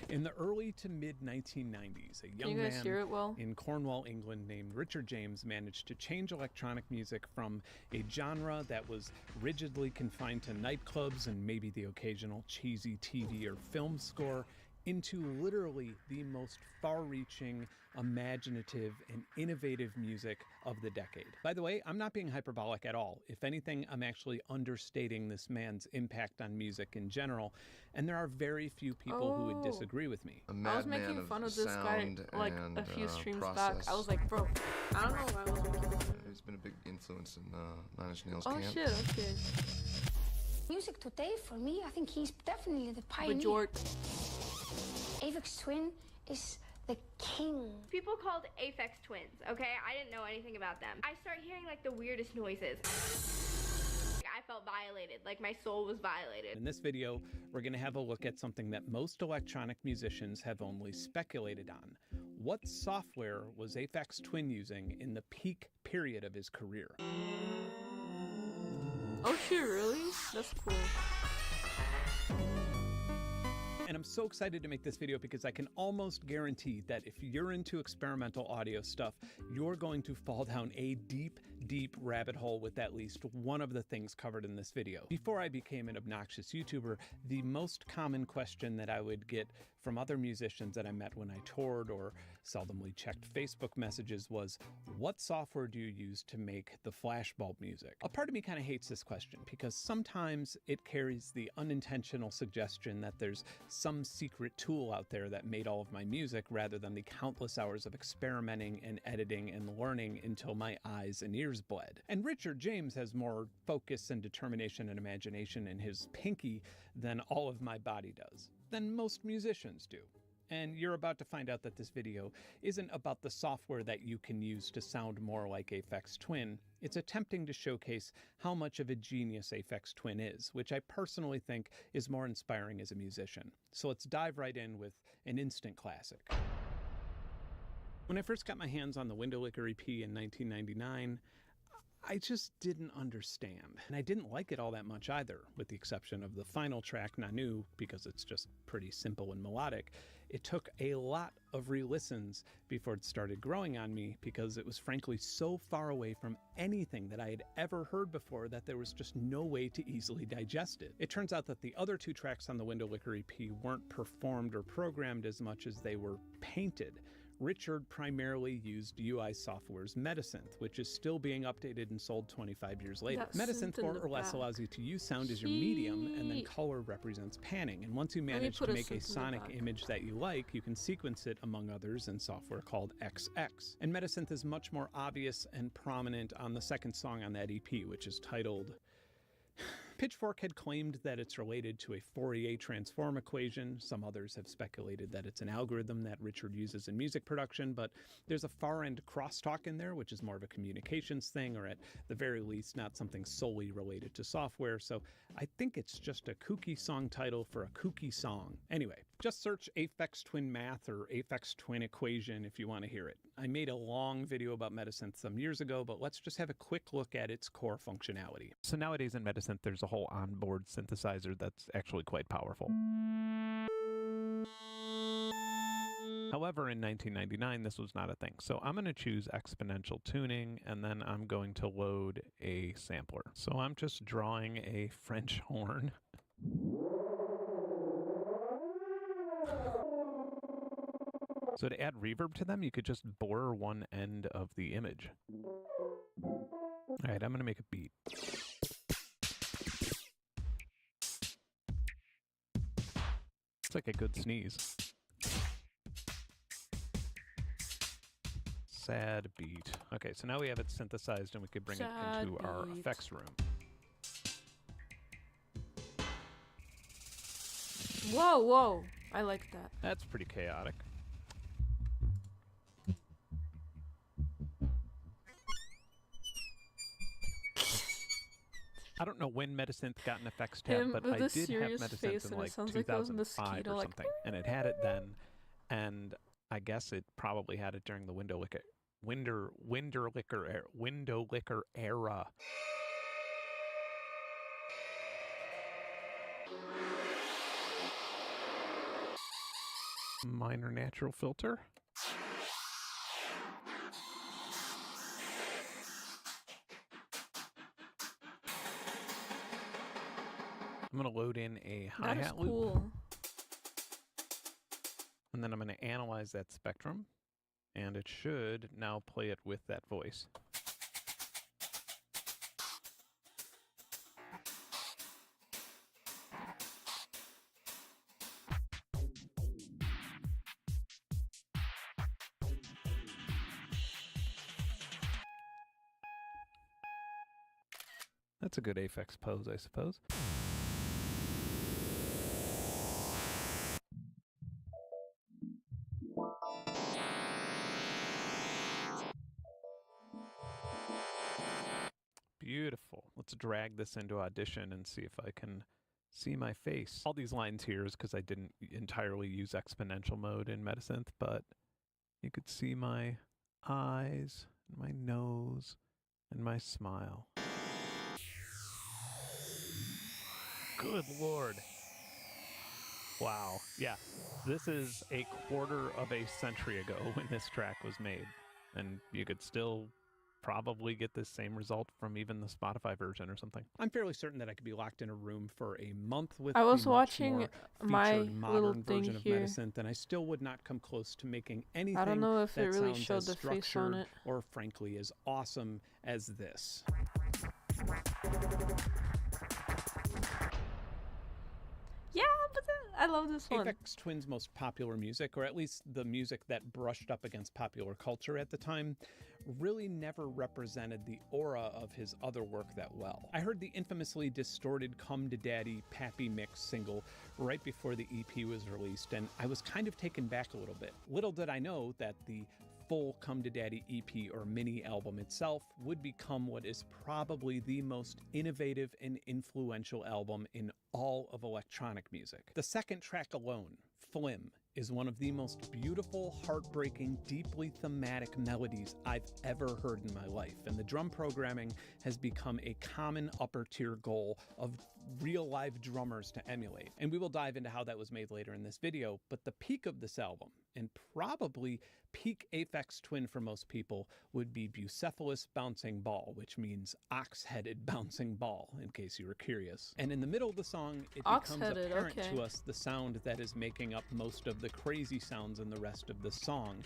In the early to mid-1990s, a young you guys hear it well? in Cornwall, England, named Richard James managed to change electronic music from a genre that was rigidly confined to nightclubs and maybe the occasional cheesy TV or film score into literally the most far-reaching, imaginative, and innovative music of the decade. By the way, I'm not being hyperbolic at all. If anything, I'm actually understating this man's impact on music in general, and there are very few people who would disagree with me. I was making fun of this guy like a few streams back. I was like, bro, I don't know why I was making fun of him. He's been a big influence in Nine Inch Nails Oh camp. shit, okay. Music today, for me, I think he's definitely the pioneer. Bajork. Aphex Twin is the king. People called Aphex Twins, okay? I didn't know anything about them. I start hearing like the weirdest noises. I felt violated, like my soul was violated. In this video, we're going to have a look at something that most electronic musicians have only speculated on. What software was Aphex Twin using in the peak period of his career? Oh shit, really? That's cool. And I'm so excited to make this video because I can almost guarantee that if you're into experimental audio stuff, you're going to fall down a deep, deep rabbit hole with at least one of the things covered in this video. Before I became an obnoxious YouTuber, the most common question that I would get from other musicians that I met when I toured or seldomly checked Facebook messages was, what software do you use to make the flashbulb music? A part of me kind of hates this question because sometimes it carries the unintentional suggestion that there's some secret tool out there that made all of my music rather than the countless hours of experimenting and editing and learning until my eyes and ears bled. And Richard James has more focus and determination and imagination in his pinky than all of my body does, than most musicians do. And you're about to find out that this video isn't about the software that you can use to sound more like Aphex Twin. It's attempting to showcase how much of a genius Aphex Twin is, which I personally think is more inspiring as a musician. So let's dive right in with an instant classic. When I first got my hands on the Window Licker EP in 1999, I just didn't understand. And I didn't like it all that much either, with the exception of the final track, Nanu, because it's just pretty simple and melodic. It took a lot of re-listens before it started growing on me, because it was frankly so far away from anything that I had ever heard before that there was just no way to easily digest it. It turns out that the other two tracks on the Window Licker EP weren't performed or programmed as much as they were painted. Richard primarily used UI Software's Metasynth, which is still being updated and sold 25 years later. Metasynth more or less allows you to use sound as your medium, and then color represents panning. And once you manage to make a sonic image that you like, you can sequence it, among others, in software called XX. And Metasynth is much more obvious and prominent on the second song on that EP, which is titled... Pitchfork had claimed that it's related to a Fourier transform equation. Some others have speculated that it's an algorithm that Richard uses in music production, but there's a far-end crosstalk in there, which is more of a communications thing, or at the very least, not something solely related to software. So I think it's just a kooky song title for a kooky song. Anyway, just search Aphex Twin Math or Aphex Twin Equation if you want to hear it. I made a long video about Metasynth some years ago, but let's just have a quick look at its core functionality. So nowadays in Metasynth, there's a whole onboard synthesizer that's actually quite powerful. However, in 1999, this was not a thing. So I'm going to choose exponential tuning, and then I'm going to load a sampler. So I'm just drawing a French horn. So to add reverb to them, you could just blur one end of the image. All right, I'm going to make a beat. It's like a good sneeze. Sad beat. Okay, so now we have it synthesized and we could bring it into our effects room. Whoa, whoa. I like that. That's pretty chaotic. I don't know when Metasynth got an effects tab, but I did have Metasynth in like 2005 or something, and it had it then, and I guess it probably had it during the Window Licker era. Minor natural filter. I'm going to load in a hi-hat loop. Cool. And then I'm going to analyze that spectrum. And it should now play it with that voice. That's a good Aphex pose, I suppose. Beautiful. Let's drag this into Audition and see if I can see my face. All these lines here is because I didn't entirely use exponential mode in Metasynth, but you could see my eyes, and my nose, and my smile. Good Lord. Wow. Yeah, this is a quarter of a century ago when this track was made, and you could still probably get the same result from even the Spotify version or something. I'm fairly certain that I could be locked in a room for a month with I was the much watching more my featured little modern thing version of here. Medicine, and I still would not come close to making anything I don't know if that it really sounds showed as the face on structured it. or frankly as awesome as this. Yeah, but I love this one. Aphex Twin's most popular music, or at least the music that brushed up against popular culture at the time, really never represented the aura of his other work that well. I heard the infamously distorted Come to Daddy Pappy Mix single right before the EP was released, and I was kind of taken back a little bit. Little did I know that the full Come to Daddy EP or mini album itself would become what is probably the most innovative and influential album in all of electronic music. The second track alone, Flim, is one of the most beautiful, heartbreaking, deeply thematic melodies I've ever heard in my life, and the drum programming has become a common upper-tier goal of real live drummers to emulate. And we will dive into how that was made later in this video, but the peak of this album, and probably peak Aphex Twin for most people, would be Bucephalus Bouncing Ball, which means ox-headed bouncing ball, in case you were curious. And in the middle of the song, it becomes apparent to us the sound that is making up most of the crazy sounds in the rest of the song.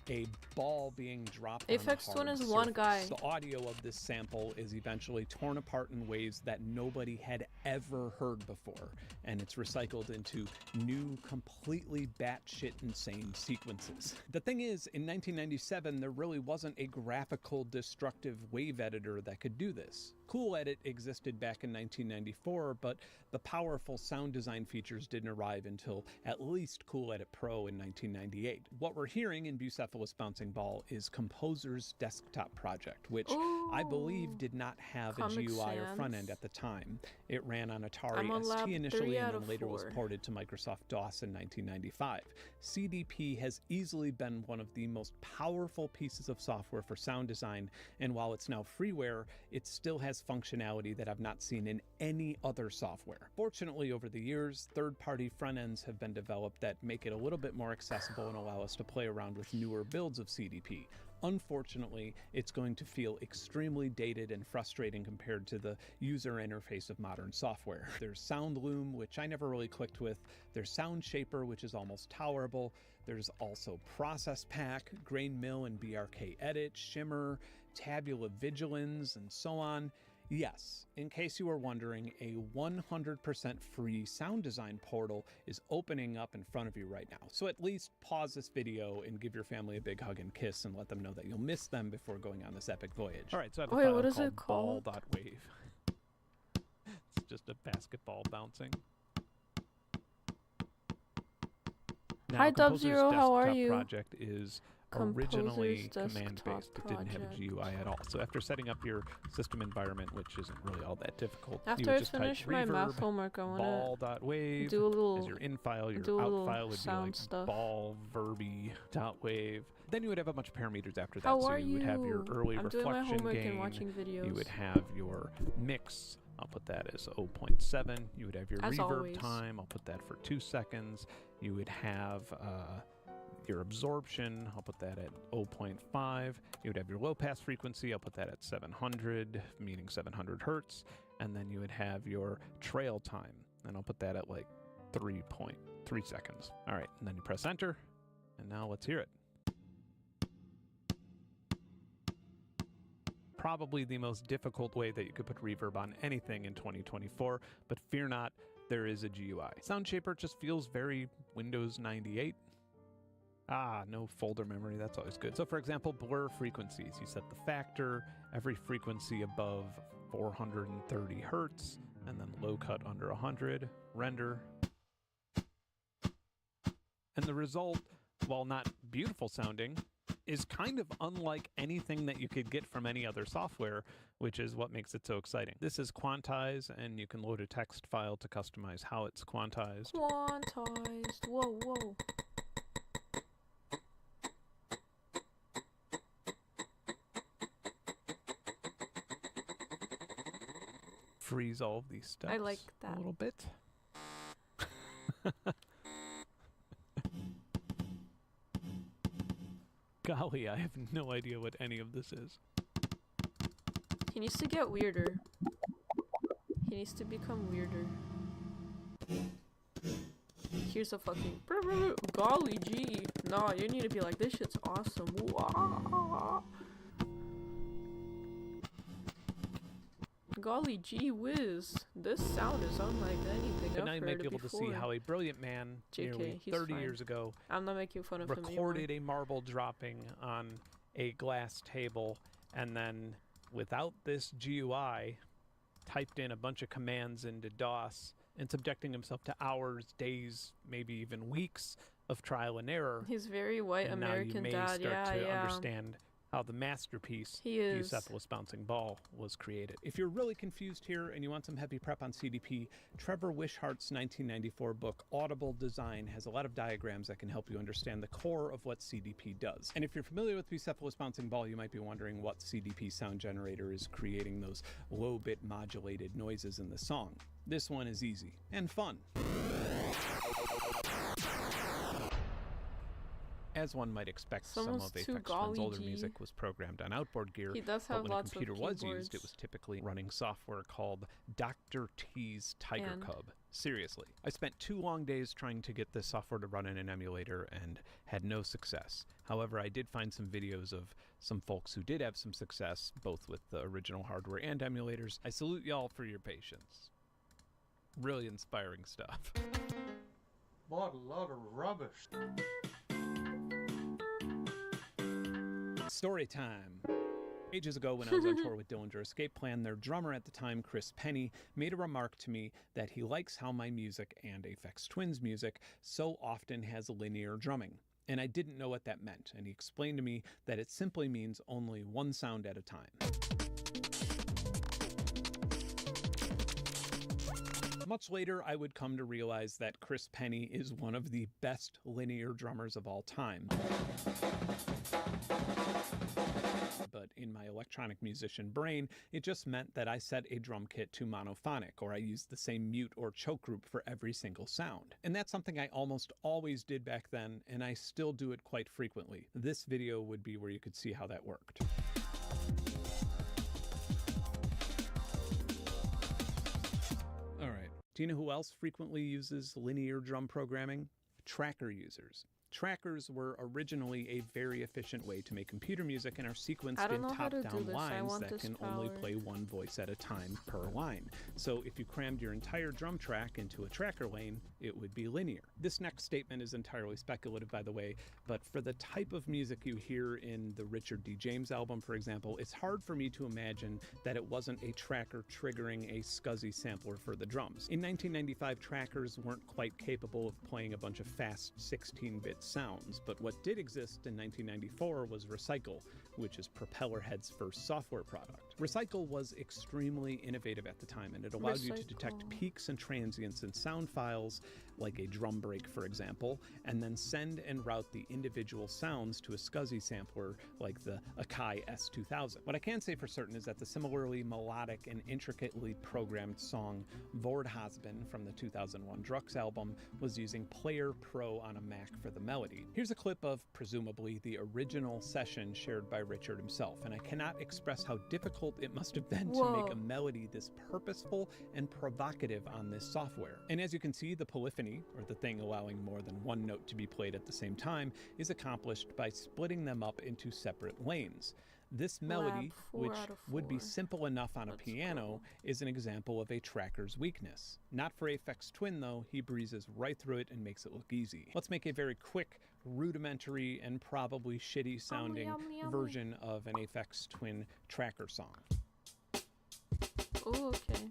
A ball being dropped on a Aphex Twin hard is one surface. guy. The audio of this sample is eventually torn apart in ways that nobody had ever heard before, and it's recycled into new, completely batshit insane sequences. The thing is, in 1997, there really wasn't a graphical, destructive wave editor that could do this. Cool Edit existed back in 1994, but the powerful sound design features didn't arrive until at least Cool Edit Pro in 1998. What we're hearing in Bucephalus Bouncing Ball is Composer's desktop project, which I believe did not have a GUI or front end at the time. It ran on Atari ST initially and then later was ported to Microsoft DOS in 1995. CDP has easily been one of the most powerful pieces of software for sound design, and while it's now freeware, it still has functionality that I've not seen in any other software. Fortunately, over the years, third-party front ends have been developed that make it a little bit more accessible and allow us to play around with newer builds of CDP. Unfortunately, it's going to feel extremely dated and frustrating compared to the user interface of modern software. There's Soundloom, which I never really clicked with. There's Sound Shaper, which is almost tolerable. There's also Process Pack, Grain Mill and BRK Edit, Shimmer, Tabula Vigilans, and so on. Yes, in case you were wondering, a 100% free sound design portal is opening up in front of you right now. So at least pause this video and give your family a big hug and kiss and let them know that you'll miss them before going on this epic voyage. All right, so I have a file what is it called? Ball.wave. It's just a basketball bouncing. Now, Hi Dub0, how are you? Project is originally command-based. It didn't have a GUI at all. So after setting up your system environment, which isn't really all that difficult, after I finish my math homework, I want to do a little as your in file. Your out file would be like stuff. ball verby.wave. Then you would have a bunch of parameters after that. How so are you would have your early I'm doing my reflection homework gain. and watching videos. You would have your mix. I'll put that as 0.7. You would have your As reverb always. time. I'll put that for 2 seconds. You would have your absorption. I'll put that at 0.5. You would have your low pass frequency. I'll put that at 700, meaning 700 hertz. And then you would have your trail time. And I'll put that at like 3.3 seconds. All right. And then you press enter. And now let's hear it. Probably the most difficult way that you could put reverb on anything in 2024, but fear not, there is a GUI. Sound Shaper just feels very Windows 98. No folder memory, that's always good. So for example, blur frequencies. You set the factor, every frequency above 430 hertz, and then low cut under 100, render. And the result, while not beautiful sounding, is kind of unlike anything that you could get from any other software, which is what makes it so exciting. This is quantize, and you can load a text file to customize how it's quantized. Quantized. Whoa, whoa. Freeze all of these steps. I like that a little bit. Golly, I have no idea what any of this is. He needs to get weirder. He needs to become weirder. Here's a fucking golly gee. Nah, you need to be like, this shit's awesome. Wah. Golly gee whiz. This sound is unlike anything But I've now you heard might be able before. to see how a brilliant man nearly he's 30 fine. years ago I'm not making fun of him recorded anymore. a marble dropping on a glass table, and then without this GUI typed in a bunch of commands into DOS and subjecting himself to hours, days, maybe even weeks of trial and error. He's very white and American now you may dad. start to Yeah. understand how the masterpiece, He the is. Eucephalus Bouncing Ball, was created. If you're really confused here and you want some heavy prep on CDP, Trevor Wishart's 1994 book, Audible Design, has a lot of diagrams that can help you understand the core of what CDP does. And if you're familiar with Eucephalus Bouncing Ball, you might be wondering what CDP sound generator is creating those low-bit modulated noises in the song. This one is easy and fun. As one might expect, Someone's some of too Aphex Twin's older golly-gee. music was programmed on outboard gear, He does but have when a lots of computer was used, it keyboards. was typically running software called Dr. T's Tiger And- Cub. Seriously. I spent 2 long days trying to get this software to run in an emulator and had no success. However, I did find some videos of some folks who did have some success, both with the original hardware and emulators. I salute y'all for your patience. Really inspiring stuff. What a lot of rubbish. Story time. Ages ago, when I was on tour with Dillinger Escape Plan, their drummer at the time, Chris Penny, made a remark to me that he likes how my music and Aphex Twin's music so often has linear drumming. And I didn't know what that meant, and he explained to me that it simply means only one sound at a time. Much later, I would come to realize that Chris Penny is one of the best linear drummers of all time. But in my electronic musician brain, it just meant that I set a drum kit to monophonic, or I used the same mute or choke group for every single sound. And that's something I almost always did back then, and I still do it quite frequently. This video would be where you could see how that worked. Alright, do you know who else frequently uses linear drum programming? Tracker users. Trackers were originally a very efficient way to make computer music and are sequenced in top-down lines that can only play one voice at a time per line. So if you crammed your entire drum track into a tracker lane, it would be linear. This next statement is entirely speculative, by the way, but for the type of music you hear in the Richard D. James album, for example, it's hard for me to imagine that it wasn't a tracker triggering a SCSI sampler for the drums. In 1995, trackers weren't quite capable of playing a bunch of fast 16-bit sounds, but what did exist in 1994 was Recycle, which is Propellerhead's first software product. Recycle was extremely innovative at the time, and it allowed you to detect peaks and transients in sound files, like a drum break, for example, and then send and route the individual sounds to a SCSI sampler like the Akai S2000. What I can say for certain is that the similarly melodic and intricately programmed song Vordhasben from the 2001 Drux album was using Player Pro on a Mac for the melody. Here's a clip of, presumably, the original session shared by Richard himself, and I cannot express how difficult it must have been to make a melody this purposeful and provocative on this software. And as you can see, the polyphony, or the thing allowing more than one note to be played at the same time, is accomplished by splitting them up into separate lanes. This melody, which would be simple enough on a piano, is an example of a tracker's weakness. Not for Aphex Twin, though. He breezes right through it and makes it look easy. Let's make a very quick, rudimentary, and probably shitty sounding version of an Aphex Twin tracker song. Oh, okay.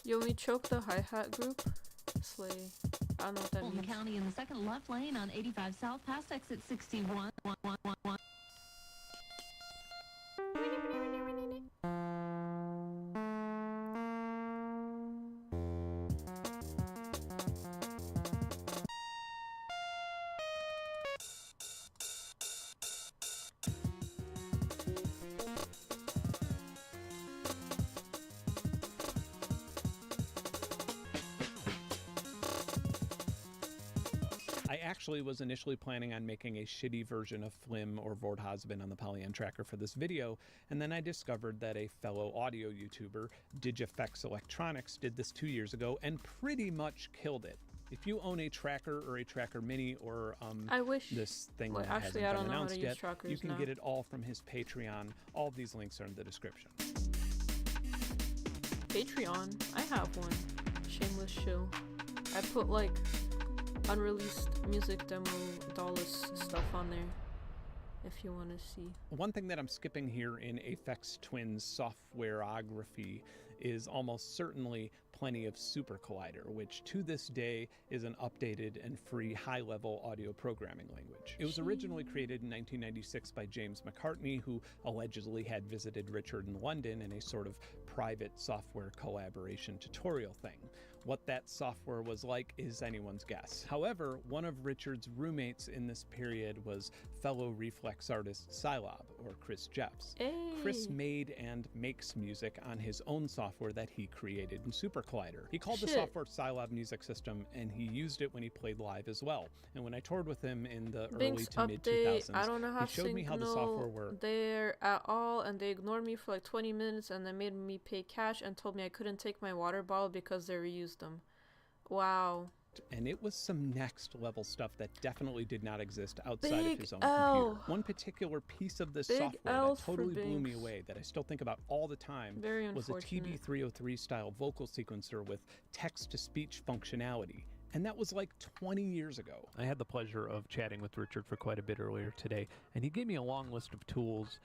You only choke the hi-hat group? Slay. I don't know what that Fulton means. County in the second left lane on 85 South past exit 61. I actually was initially planning on making a shitty version of Flim or Vordhusband on the Polyen tracker for this video, and then I discovered that a fellow audio YouTuber, Digifex Electronics, did this 2 years ago and pretty much killed it. If you own a tracker or a tracker mini or this thing that hasn't been announced yet, you can get it all from his Patreon. All of these links are in the description. Patreon? I have one. Shameless shill. I put like unreleased music demo Dallas stuff on there if you want to see. One thing that I'm skipping here in Aphex Twin's softwareography is almost certainly plenty of Super Collider, which to this day is an updated and free high-level audio programming language. It was originally created in 1996 by James McCartney, who allegedly had visited Richard in London in a sort of private software collaboration tutorial thing. What that software was like is anyone's guess. However, one of Richard's roommates in this period was fellow Reflex artist Scilab, or Chris Jeffs. Hey. Chris made and makes music on his own software that he created in Super Collider. He called the software Scilab Music System, and he used it when he played live as well. And when I toured with him in the early to mid 2000s, I don't know how he showed me how the software worked. There at all, and they ignored me for like 20 minutes, and they made me pay cash and told me I couldn't take my water bottle because they reused them. Wow. And it was some next level stuff that definitely did not exist outside of his own computer. One particular piece of this software that totally blew me away, that I still think about all the time, was a TB303 style vocal sequencer with text-to-speech functionality. And that was like 20 years ago. I had the pleasure of chatting with Richard for quite a bit earlier today, and he gave me a long list of tools,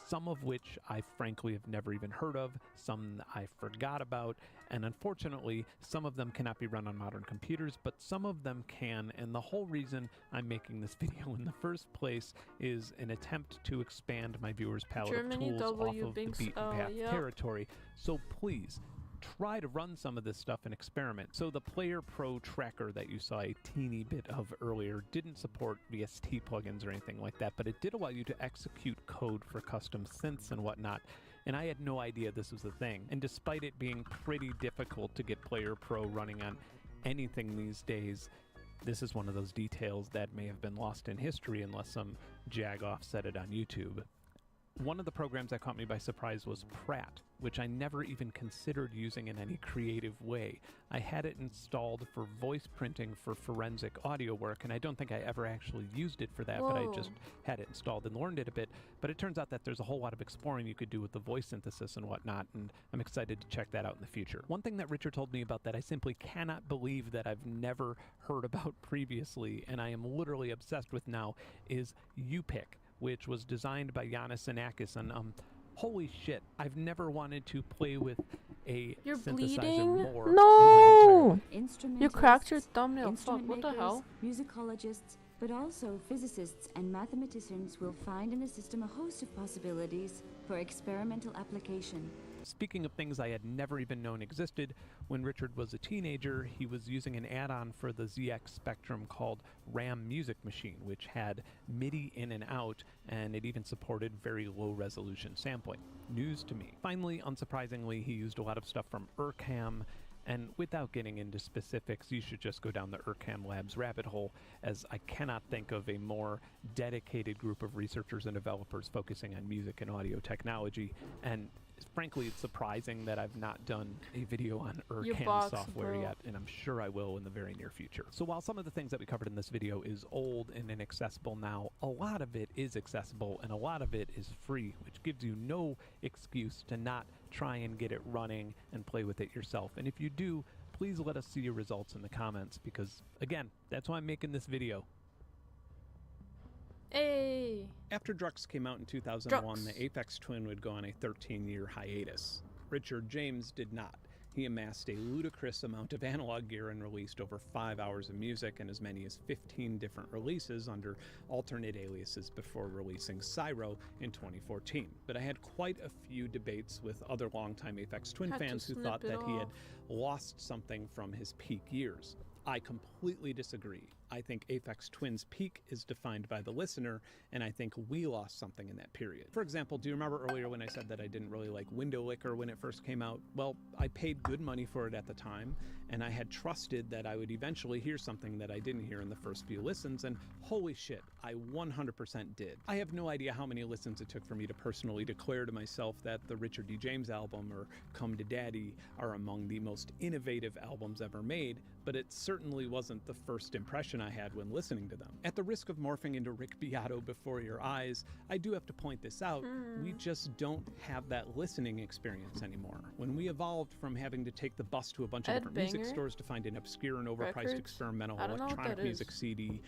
some of which I frankly have never even heard of, some I forgot about, and unfortunately, some of them cannot be run on modern computers, but some of them can, and the whole reason I'm making this video in the first place is an attempt to expand my viewers' palette of tools off of the beaten path territory. So please, try to run some of this stuff and experiment. So the Player Pro tracker that you saw a teeny bit of earlier didn't support VST plugins or anything like that, but it did allow you to execute code for custom synths and whatnot. And I had no idea this was a thing. And despite it being pretty difficult to get Player Pro running on anything these days, this is one of those details that may have been lost in history unless some jagoff said it on YouTube. One of the programs that caught me by surprise was Pratt, which I never even considered using in any creative way. I had it installed for voice printing for forensic audio work, and I don't think I ever actually used it for that, but I just had it installed and learned it a bit. But it turns out that there's a whole lot of exploring you could do with the voice synthesis and whatnot, and I'm excited to check that out in the future. One thing that Richard told me about that I simply cannot believe that I've never heard about previously, and I am literally obsessed with now, is UPick, which was designed by Yanis Anakis, and holy shit, I've never wanted to play with a synthesizer more. No! You cracked your thumbnail. Fuck, what the hell? Musicologists, but also physicists and mathematicians will find in the system a host of possibilities for experimental application. Speaking of things I had never even known existed, when Richard was a teenager, he was using an add-on for the ZX Spectrum called RAM Music Machine, which had MIDI in and out, and it even supported very low-resolution sampling. News to me. Finally, unsurprisingly, he used a lot of stuff from Urcam, and without getting into specifics, you should just go down the Urcam Labs rabbit hole, as I cannot think of a more dedicated group of researchers and developers focusing on music and audio technology, and frankly, it's surprising that I've not done a video on Urcam software yet, and I'm sure I will in the very near future. So while some of the things that we covered in this video is old and inaccessible now, a lot of it is accessible and a lot of it is free, which gives you no excuse to not try and get it running and play with it yourself. And if you do, please let us see your results in the comments, because again, that's why I'm making this video. Hey! After Drux came out in 2001, the Aphex Twin would go on a 13-year hiatus. Richard James did not. He amassed a ludicrous amount of analog gear and released over 5 hours of music and as many as 15 different releases under alternate aliases before releasing Cyro in 2014. But I had quite a few debates with other longtime Aphex Twin fans who thought that he had lost something from his peak years. I completely disagree. I think Aphex Twin's peak is defined by the listener, and I think we lost something in that period. For example, do you remember earlier when I said that I didn't really like Window Licker when it first came out? Well, I paid good money for it at the time, and I had trusted that I would eventually hear something that I didn't hear in the first few listens, and holy shit, I 100% did. I have no idea how many listens it took for me to personally declare to myself that the Richard D. James album or Come to Daddy are among the most innovative albums ever made, but it certainly wasn't the first impression I had when listening to them. At the risk of morphing into Rick Beato before your eyes, I do have to point this out. We just don't have that listening experience anymore. When we evolved from having to take the bus to a bunch of different music stores to find an obscure and overpriced experimental electronic music CD,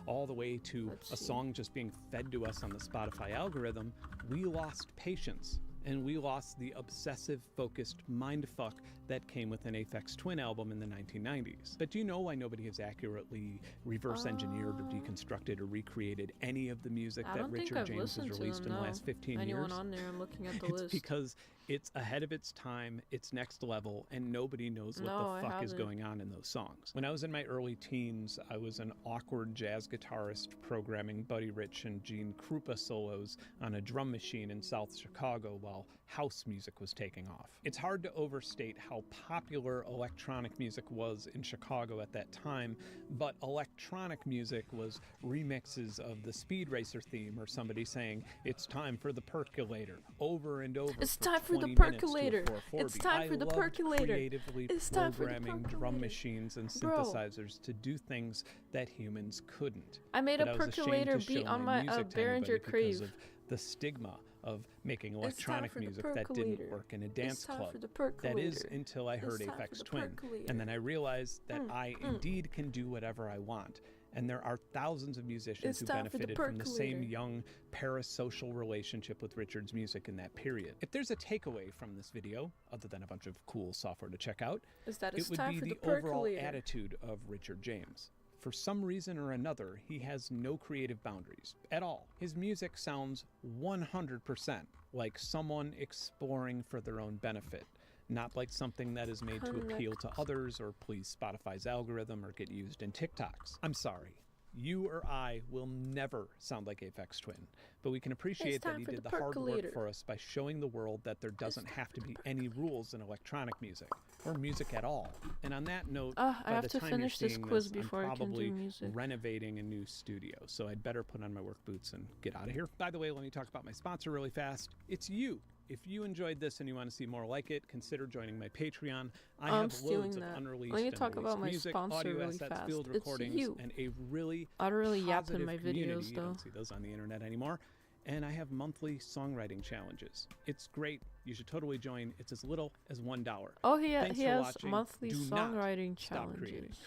all the way to a song just being fed to us on the Spotify algorithm, we lost patience. And we lost the obsessive-focused mindfuck that came with an Aphex Twin album in the 1990s. But do you know why nobody has accurately reverse-engineered or deconstructed or recreated any of the music that Richard James has released in the last 15 years? On there, I'm looking at the It's list. because it's ahead of its time, it's next level, and nobody knows what the fuck is going on in those songs. When I was in my early teens, I was an awkward jazz guitarist programming Buddy Rich and Gene Krupa solos on a drum machine in South Chicago while house music was taking off. It's hard to overstate how popular electronic music was in Chicago at that time, but electronic music was remixes of the Speed Racer theme or somebody saying, "It's time for the percolator," over and over. It's time for the 20 minutes percolator. to a 4/4 It's time for the I loved percolator. creatively It's time for the programming drum machines and synthesizers to do things that humans couldn't. I made But a I was ashamed percolator to show beat on my music to Behringer anybody because Crave. of the stigma of making It's electronic time for the music that didn't percolator. work in a It's dance time club. for the That is percolator. until I heard It's time for Aphex the Twin, percolator. and then I realized that I indeed can do whatever I want. And there are thousands of musicians who time for the benefited from the same percolator. young parasocial relationship with Richard's music in that period. If there's a takeaway from this video, other than a bunch of cool software to check out, Is that it's it would time be for the the overall percolator. attitude of Richard James. For some reason or another, he has no creative boundaries at all. His music sounds 100% like someone exploring for their own benefit, not like something that is made to appeal to others or please Spotify's algorithm or get used in TikToks. I'm sorry. You or I will never sound like Aphex Twin, but we can appreciate that he did the hard work for us by showing the world that there doesn't have to be any rules in electronic music, or music at all. And on that note, I by have the to time finish you're this seeing quiz this, before I'm I can do probably music. renovating a new studio, so I'd better put on my work boots and get out of here. By the way, let me talk about my sponsor really fast. It's you. If you enjoyed this and you want to see more like it, consider joining my Patreon. I have loads of unreleased Let me and talk about my music, sponsor audio really assets, fast. field It's recordings, you. and a really I don't really yap in positive my community. videos You though. don't see those on the internet anymore. And I have monthly songwriting challenges. It's great. You should totally join. It's as little as $1. Oh, he Thanks he for has watching. monthly Do not songwriting stop creating. challenges.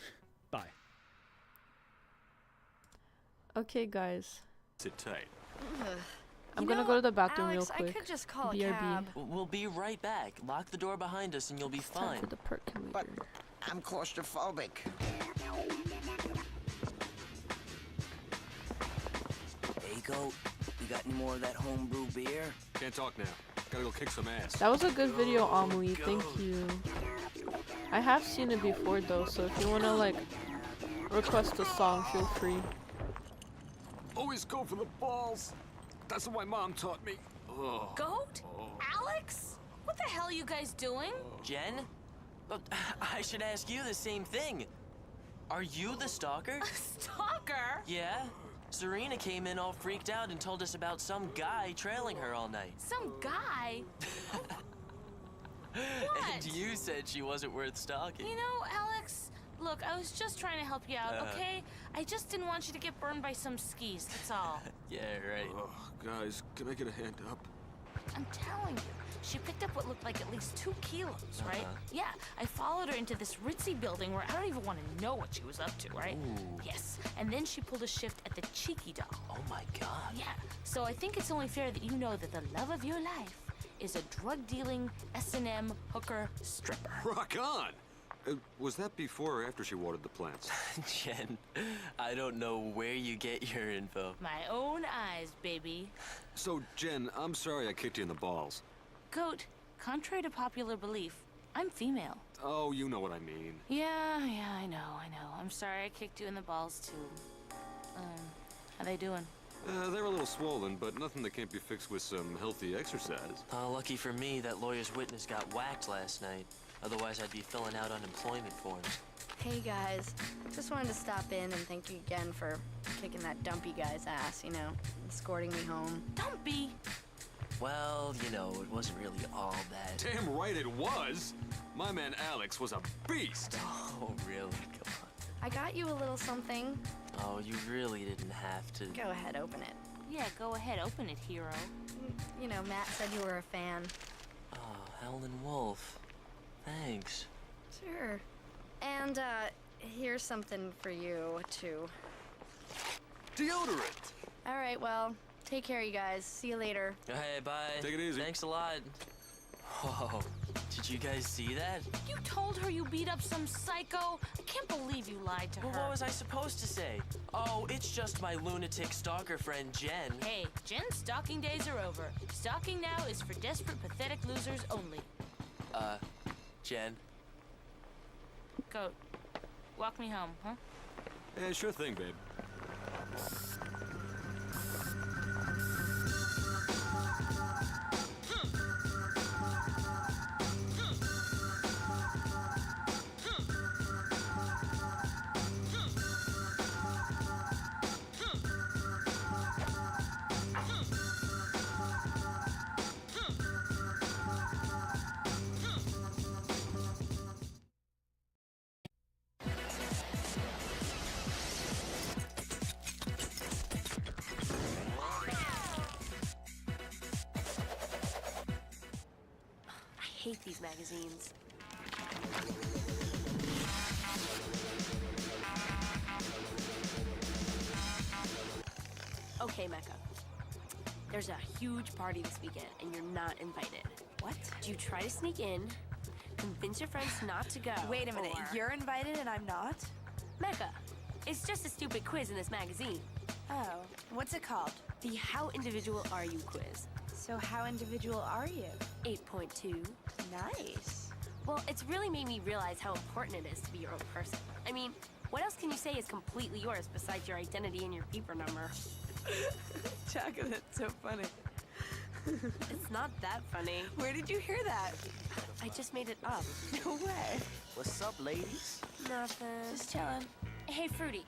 Bye. Okay, guys. Sit tight. I'm gonna go to the bathroom Alex, real quick. I could just call a BRB. cab. We'll be right back. Lock the door behind us and you'll be Time fine. for the percolator. But I'm claustrophobic. Hey, Goat, you got any more of that homebrew beer? Can't talk now. Gotta go kick some ass. That was a good video, Amelie. Thank you. I have seen it before though, so if you wanna like request a song, feel free. Always go for the balls. That's what my mom taught me. Oh. Goat? Alex? What the hell are you guys doing? Jen? I should ask you the same thing. Are you the stalker? Stalker? Yeah. Serena came in all freaked out and told us about some guy trailing her all night. Some guy? And you said she wasn't worth stalking. You know, Alex, look, I was just trying to help you out, okay? I just didn't want you to get burned by some skis, that's all. Yeah, right. Oh, guys, can I get a hand up? I'm telling you, she picked up what looked like at least 2 kilos, right? Yeah, I followed her into this ritzy building where I don't even want to know what she was up to, right? Ooh. Yes, and then she pulled a shift at the Cheeky Doll. Oh my God. Yeah, so I think it's only fair that you know that the love of your life is a drug-dealing S&M hooker stripper. Rock on! Was that before or after she watered the plants? Jen, I don't know where you get your info. My own eyes, baby. So, Jen, I'm sorry I kicked you in the balls. Goat, contrary to popular belief, I'm female. Oh, you know what I mean. Yeah, I know. I'm sorry I kicked you in the balls, too. How they doing? They're a little swollen, but nothing that can't be fixed with some healthy exercise. Lucky for me, that lawyer's witness got whacked last night. Otherwise, I'd be filling out unemployment forms. Hey guys, just wanted to stop in and thank you again for kicking that dumpy guy's ass, you know, escorting me home. Dumpy? Well, you know, it wasn't really all that. Damn right it was! My man Alex was a beast! Oh, really? Come on. I got you a little something. Oh, you really didn't have to. Go ahead, open it. Yeah, go ahead, open it, hero. You know, Matt said you were a fan. Oh, Howlin' Wolf. Thanks. Sure. And, here's something for you, too. Deodorant! All right, well, take care, you guys. See you later. Hey, bye. Take it easy. Thanks a lot. Whoa, did you guys see that? You told her you beat up some psycho? I can't believe you lied to her. Well, what was I supposed to say? Oh, it's just my lunatic stalker friend, Jen. Hey, Jen's stalking days are over. Stalking now is for desperate, pathetic losers only. Jen? Goat, walk me home, huh? Yeah, sure thing, babe. I hate these magazines. Okay, Mecca. There's a huge party this weekend, and you're not invited. What? Do you try to sneak in, convince your friends not to go? Wait a minute, or... you're invited and I'm not? Mecca, it's just a stupid quiz in this magazine. Oh, what's it called? The How Individual Are You quiz. So how individual are you? 8.2. Nice. Well, it's really made me realize how important it is to be your own person. I mean, what else can you say is completely yours besides your identity and your beeper number? Chaka, that's so funny. It's not that funny. Where did you hear that? I just made it up. No way. What's up, ladies? Nothing. Just chilling. Hey, Fruity,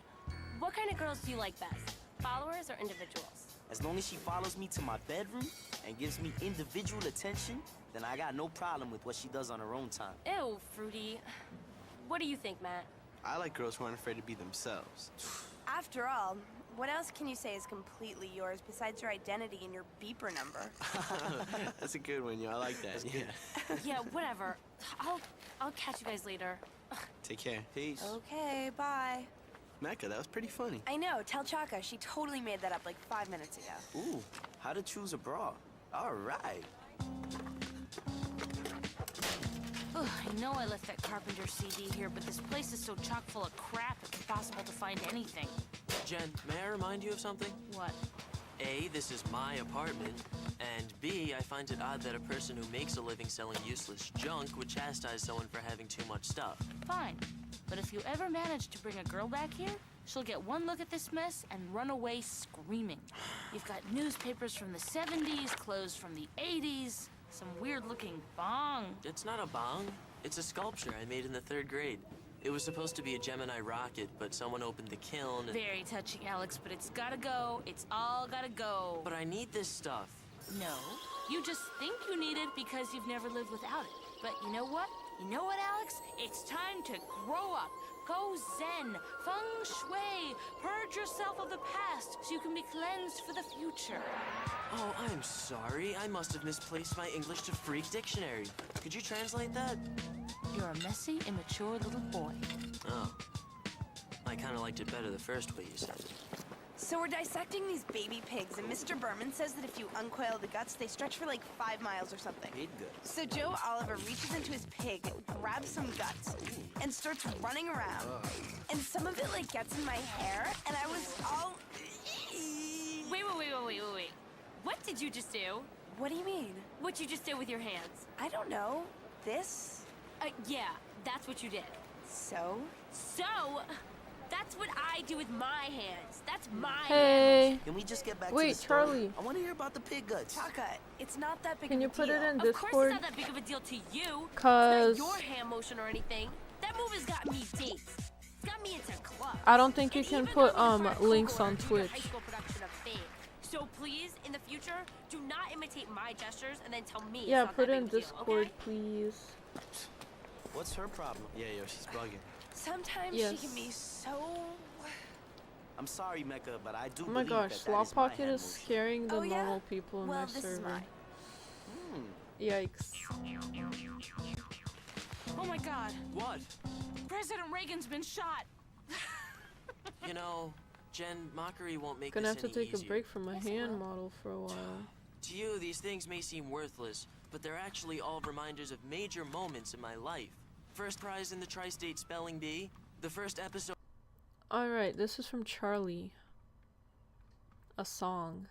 what kind of girls do you like best? Followers or individuals? As long as she follows me to my bedroom and gives me individual attention, then I got no problem with what she does on her own time. Ew, Fruity. What do you think, Matt? I like girls who aren't afraid to be themselves. After all, what else can you say is completely yours besides your identity and your beeper number? That's a good one, yo. I like that. Yeah. Yeah, whatever. I'll catch you guys later. Take care. Peace. Okay, bye. Mecca, that was pretty funny. I know. Tell Chaka. She totally made that up like 5 minutes ago. Ooh, how to choose a bra. All right. Ugh, I know I left that Carpenter CD here, but this place is so chock full of crap it's impossible to find anything. Jen, may I remind you of something? What? A, this is my apartment, and B, I find it odd that a person who makes a living selling useless junk would chastise someone for having too much stuff. Fine. But if you ever manage to bring a girl back here, she'll get one look at this mess and run away screaming. You've got newspapers from the 70s, clothes from the 80s, some weird-looking bong. It's not a bong. It's a sculpture I made in the 3rd grade. It was supposed to be a Gemini rocket, but someone opened the kiln and... Very touching, Alex, but it's gotta go. It's all gotta go. But I need this stuff. No, you just think you need it because you've never lived without it. But you know what? You know what, Alex? It's time to grow up. Go zen, feng shui, purge yourself of the past so you can be cleansed for the future. Oh, I'm sorry. I must have misplaced my English to freak dictionary. Could you translate that? You're a messy, immature little boy. Oh. I kind of liked it better the first way you said it. So we're dissecting these baby pigs, and Mr. Berman says that if you uncoil the guts, they stretch for like 5 miles or something. Pig good. So Joe Oliver reaches into his pig, grabs some guts, and starts running around. And some of it like gets in my hair, and I was all... Wait. What did you just do? What do you mean? What you just did with your hands? I don't know. This? Yeah, that's what you did. So? That's what I do with my hands. That's my Hey. Can we just get back to Wait, the story? Charlie. I want to hear about the pig guts. Taka, it's not that big Can of you a put deal. it in Of course Discord? it's not that big of a deal to you. Cause It's not your hand motion or anything. That move has got me dates. It's got me into clubs. I don't think you And can even put though we tried links Coco on to do your Twitch. high school production of Fame. So please, in the future, do not imitate my gestures and then tell me Yeah, it's not put that in big of a deal, Discord, okay? please. What's her problem? Yeah, yo, she's bugging. Sometimes Yes. she can be so... I'm sorry, Mecca, but I do Oh my believe gosh, that Slop is my Pocket hand is motion. scaring the Oh, yeah? normal people in Well, my this is server. mine. Yikes. Oh my god. What? President Reagan's been shot. You know, Jen, mockery won't make Gonna this have to any take a easier. break from my hand model for a while. To you, these things may seem worthless, but they're actually all reminders of major moments in my life. First prize in the Tri-State Spelling Bee, the first episode... Alright, this is from Charlie. A song.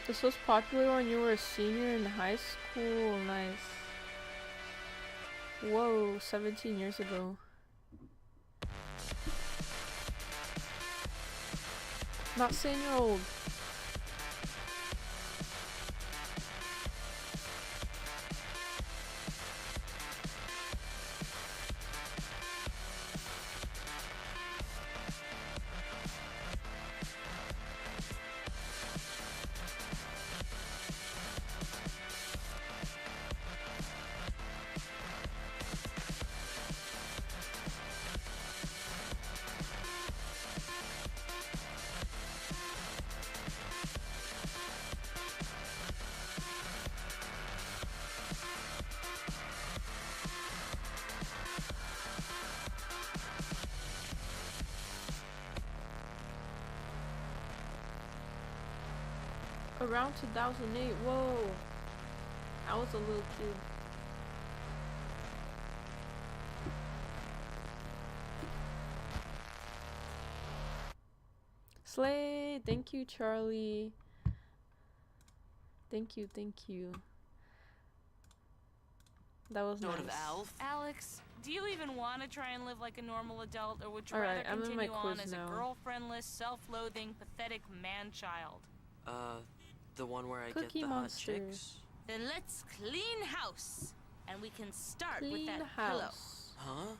This was popular when you were a senior in high school. Nice. Whoa, 17 years ago. Not saying you're old. around 2008. Whoa. I was a little kid. Slay. Thank you, Charlie. Thank you, thank you. That was Sort nice. of Alf. Alex, do you even want to try and live like a normal adult, or would you Alright, rather I'm in my continue on quiz as now. a girlfriendless, self-loathing, pathetic man-child? The one where I Cookie get the Monster. hot sticks? Then let's clean house, and we can start with Clean that house. pillow. Huh?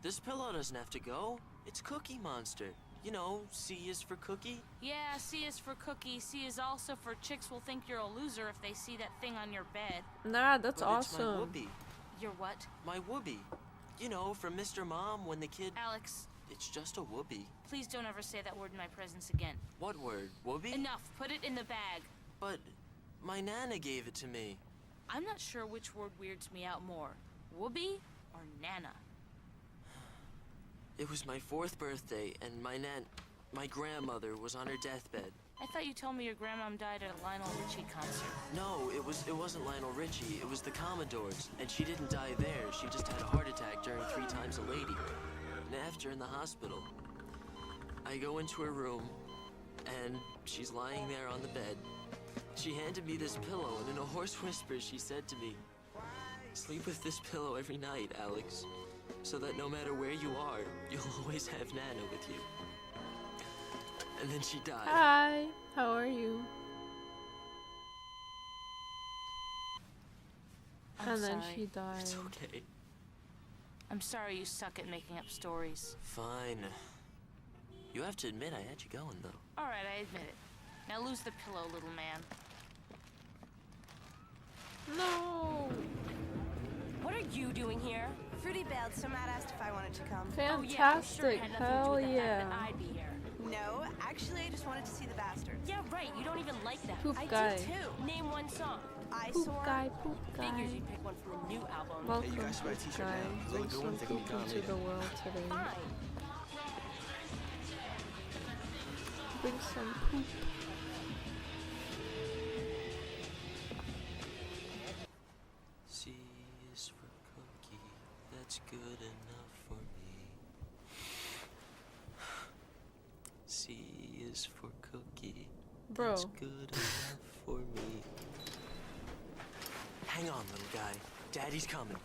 This pillow doesn't have to go. It's Cookie Monster. You know, C is for cookie. Yeah, C is for cookie. C is also for chicks will think you're a loser if they see that thing on your bed. Nah, that's But it's my awesome. whoopee. Your what? My whoopee. You know, from Mr. Mom when the kid... Alex, It's just a whoopee. please don't ever say that word in my presence again. What word? Whoopee? Enough. Put it in the bag. But my Nana gave it to me. I'm not sure which word weirds me out more. Whoopee or Nana? It was my 4th birthday, and my grandmother was on her deathbed. I thought you told me your grandmom died at a Lionel Richie concert. No, it wasn't Lionel Richie. It was the Commodores, and she didn't die there. She just had a heart attack during 3 Times a Lady. And after in the hospital, I go into her room, and she's lying there on the bed. She handed me this pillow, and in a hoarse whisper, she said to me, "Sleep with this pillow every night, Alex, so that no matter where you are, you'll always have Nana with you." And then she died. Hi, how are you? And then sorry. she died. It's okay. I'm sorry you suck at making up stories. Fine. You have to admit I had you going, though. Alright, I admit it. Now lose the pillow, little man. No! What are you doing here? Fruity bailed, so Matt asked if I wanted to come. Fantastic, hell yeah. I'd be here. No, actually, I just wanted to see the bastard. Yeah, right. You don't even like them. Poop I guy. do too. Name one song. Poop guy, poop guy. Figures you pick one from the new album. Welcome, Hey, you guys should buy a poop t-shirt guy. now. Is it a Bring good some one? They can be poop gone into later. the world today. Fine. Bring some poop. C is for cookie. That's good enough for me. C is for cookie. Bro. That's good enough for me. Hang on, little guy. Daddy's coming.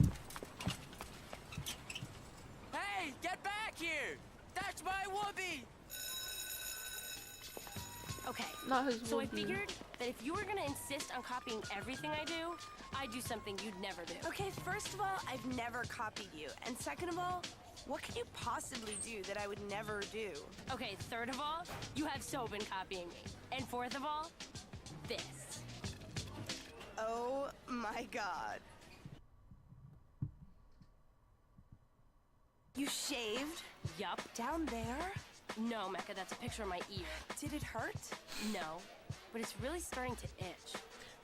Hey, get back here! That's my whoopee! Okay. Not his So I whoopee. figured that if you were gonna insist on copying everything I do, I'd do something you'd never do. Okay, first of all, I've never copied you. And second of all, what could you possibly do that I would never do? Okay, third of all, you have so been copying me. And fourth of all, this. Oh my god. You shaved? Yup. Down there? No, Mecca, that's a picture of my ear. Did it hurt? No, but it's really starting to itch.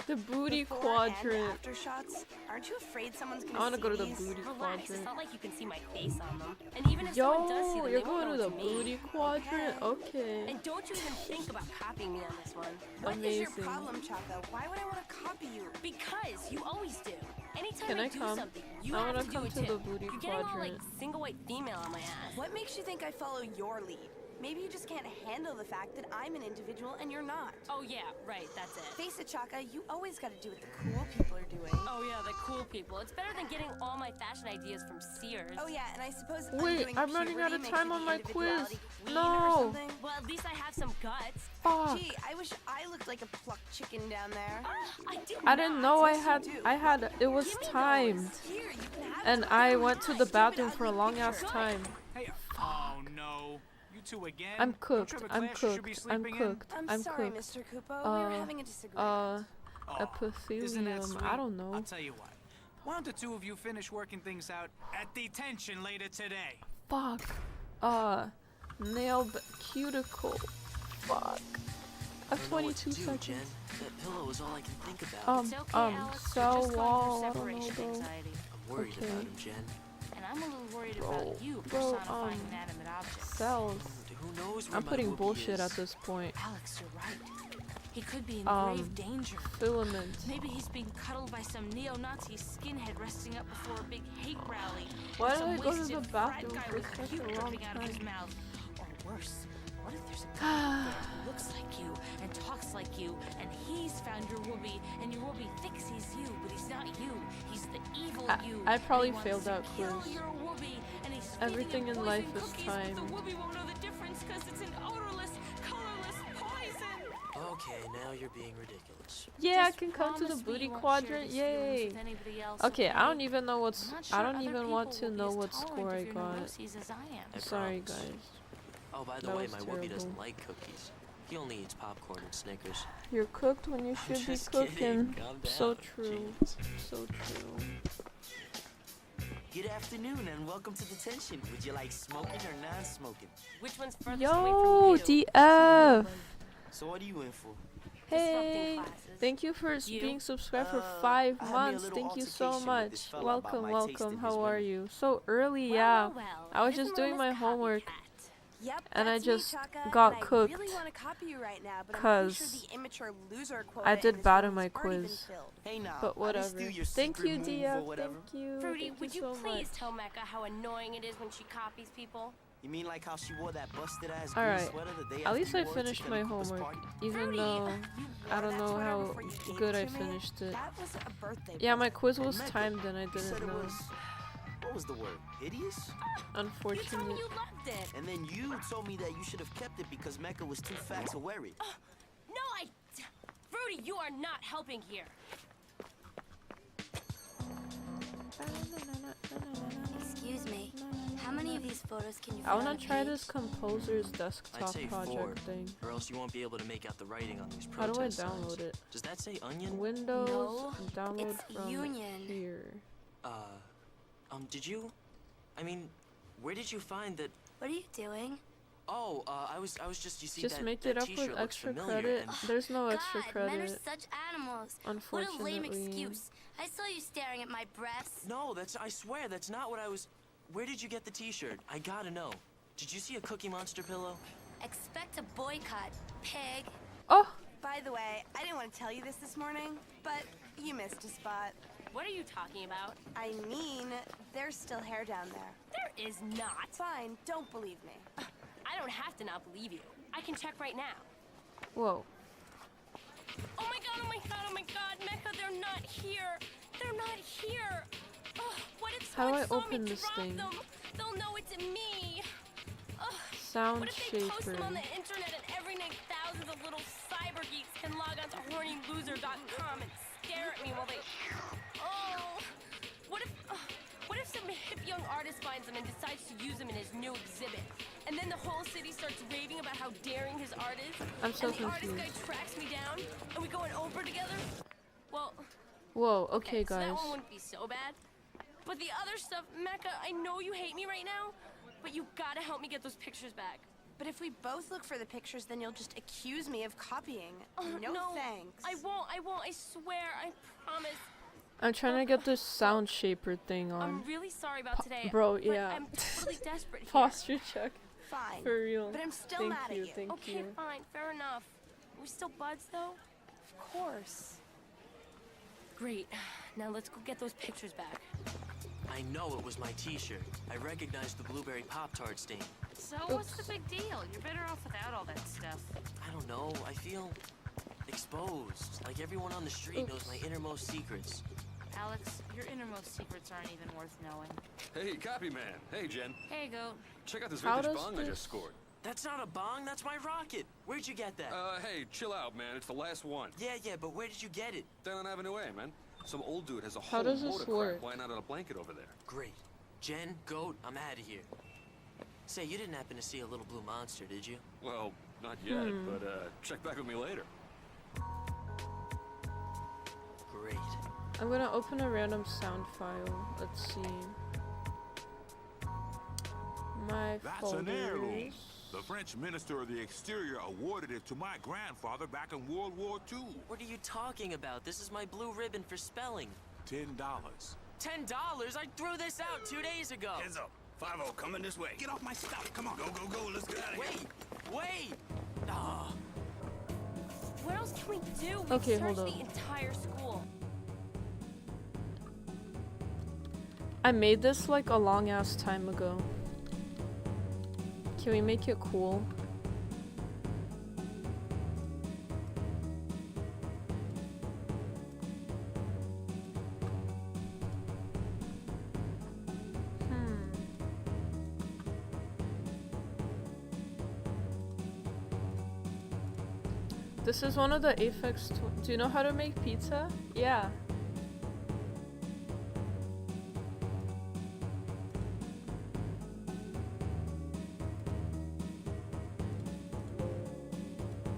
The booty Before and quadrant. after shots? Aren't you afraid someone's gonna I wanna see go to the these? booty Relax, it's quadrant. not like you can see my face on them. And even if someone does see Yo, them, you're they won't going to know the it's me. booty quadrant? Okay. And don't you even think about copying me on this one. What is your Amazing. problem, Chaka? Why would I want to copy you? Because you always do. Anytime Can I do come? something, you I have wanna to come do it to too. the booty You're getting all like quadrant. single white female on my ass. What makes you think I follow your lead? Maybe you just can't handle the fact that I'm an individual and you're not. Oh yeah, right, that's it. Face it, Chaka, you always gotta do what the cool people are doing. Oh yeah, the cool people. It's better than getting all my fashion ideas from Sears. Oh yeah, and I suppose Wait, undoing I'm running out puberty of makes time you on the my quiz. individuality queen or No. something. Well, at least I have some guts. Fuck. Gee, I wish I looked like a plucked chicken down there. I didn't know I had it was timed. Here, you can have And it. I went to the bathroom for a long ass time. Hey, oh no. You two again? I'm Don't cooked. you have a I'm class you should be cooked. I'm sleeping in? cooked. I'm sorry, cooked. Mr. Kupo. We were having a disagreement. Isn't that Epithelium. sweet? I don't know. I'll tell you what. Why don't the two of you finish working things out at detention later today? Fuck. Nail cuticle. Fuck. I have 22 seconds. Jen. That pillow is all I can think about. It's okay, Alex. You're cell just going wall. through I don't know, separation bro. anxiety. I'm worried about him, Jen. And I'm a little worried Bro, about you bro, personifying inanimate objects. Cells. Who knows where I'm my putting whoopee bullshit is? at this point. Alex, you're right. He could be in grave danger. Filament. Maybe he's being cuddled by some neo-Nazi skinhead resting up before a big hate rally. Why Or do I some go to wasted the frat bathroom guy for with such puke a long dripping out of his time? mouth? Or worse, what if there's a guy there who looks like you and talks like you, and he's found your whoopee, and your whoopee thinks he's you, but he's not you. He's the evil you. I probably And he failed wants that to kill quiz. your whoopee, and he's Everything feeding in him life poison is cookies, time. But the whoopee won't know the difference because it's an odorless, colorless poison. Okay, now you're being ridiculous. Yeah, I Just can come to the promise me booty you won't share quadrant. these feelings Yay. with anybody else, Okay, I don't even know what's. I'm not I sure don't other even want to people will be know as what tolerant score I of your got. neuroses as I am. I Sorry, promise. guys. Oh, by the That way, was my whoopee terrible. doesn't like cookies. He only eats popcorn and Snickers. You're cooked when you should be just cooking. kidding. Calm So down. true. So true. Good afternoon and welcome to detention. Would you like smoking or non-smoking? Which one's furthest Yo, away from you? DF. So what are you in for? Hey, thank you for being subscribed for 5 I had me a months. little Thank you so altercation with this much. fella about Welcome, my taste in welcome. his How are women. you? So early, yeah. I was This just doing my Mama's homework. Yep, And I that's me, just Chaka, got and cooked I really want to copy you right now, but I'm pretty sure 'cause the immature loser quota I in did this bad room in my has already been quiz. filled. Hey now, But whatever. Thank you, Dia. Thank you. Fruity, Thank would you you so please much. tell Mecca how annoying it is when she copies people? You mean like how she wore that busted ass green Alright. sweater the day At after least you I wore it to finished Kelly my Cooper's homework. party? Even though I don't know how good I finished it. That was a birthday Yeah, my present. quiz was Mecca, timed and I you said didn't it know. was, what was the word? Hideous? Unfortunately. You loved it. And then you told me that you should have kept it because Mecca was too fat to wear it. No, Fruity, you are not helping here. Excuse me. How many of these photos can you fit I on wanna a try page? this composer's I'd desktop say 4, project thing. or else you won't be able to make out the writing on these How do I protest signs. download it? Does that say onion? Windows, No, download it's from Union. here. Did you? I mean, where did you find that? What are you doing? Oh, I was just, you see, Just that, make that it up t-shirt with looks extra familiar, credit. and- There's no extra God, men are credit. such animals. What a Unfortunately. lame excuse. I saw you staring at my breasts. No, I swear, that's not what I was... Where did you get the t-shirt? I gotta know. Did you see a Cookie Monster pillow? Expect a boycott, pig. Oh! By the way, I didn't want to tell you this morning, but you missed a spot. What are you talking about? I mean, there's still hair down there. There is not. Fine, don't believe me. I don't have to not believe you. I can check right now. Whoa. Oh my god, oh my god, oh my god, Mecca, they're not here. They're not here. Ugh, what if How do someone I saw open me this drop thing? them? They'll know it's me. Ugh, Sound what if they post shaper. them on the internet and every night thousands of little cyber geeks can log on to hornyloser.com and stare at me while they... Oh, what if some hip young artist finds them and decides to use them in his new exhibit? And then the whole city starts raving about how daring his art is? I'm so and the artist guy confused. tracks me down and we go on Oprah together? Well, Whoa, okay, so that guys. one wouldn't be so bad. But the other stuff, Mecca, I know you hate me right now, but you gotta help me get those pictures back. But if we both look for the pictures, then you'll just accuse me of copying. No thanks. I won't, I swear, I promise. I'm trying to get this sound shaper thing on. I'm really sorry about today. Bro, but yeah. I'm totally desperate here. Posture check. Fine. For real. But I'm still Thank mad you, at you. Thank Okay, you. fine, fair enough. Are we still buds, though? Of course. Great. Now let's go get those pictures back. I know it was my t-shirt. I recognized the blueberry Pop-Tart stain. So what's the big deal? You're better off without all that stuff. I don't know, I feel exposed. Like everyone on the street knows my innermost secrets. Alex, your innermost secrets aren't even worth knowing. Hey, copy man. Hey, Jen. Hey, Goat. Check out this How vintage does bong I this- just scored. That's not a bong, that's my rocket. Where'd you get that? Hey, chill out, man. It's the last one. Yeah, but where did you get it? Down on Avenue A, man. Some old dude has a How whole does this load of crap work? lying out on a blanket over there. Great. Jen, Goat, I'm out of here. Say, you didn't happen to see a little blue monster, did you? Well, not yet, but check back with me later. Great. I'm gonna open a random sound file. Let's see. My That's an heirloom. folders. The French Minister of the Exterior awarded it to my grandfather back in World War II. What are you talking about? This is my blue ribbon for spelling. $10. $10? I threw this out 2 days ago. Heads up. 5-0 coming this way. Get off my stuff. Come on. Go. Let's get out of here. Wait. Ah. What else can we do? We've Okay, searched hold the on. entire school. I made this like a long ass time ago. Can we make it cool? This is one of the Aphex. Do you know how to make pizza? Yeah.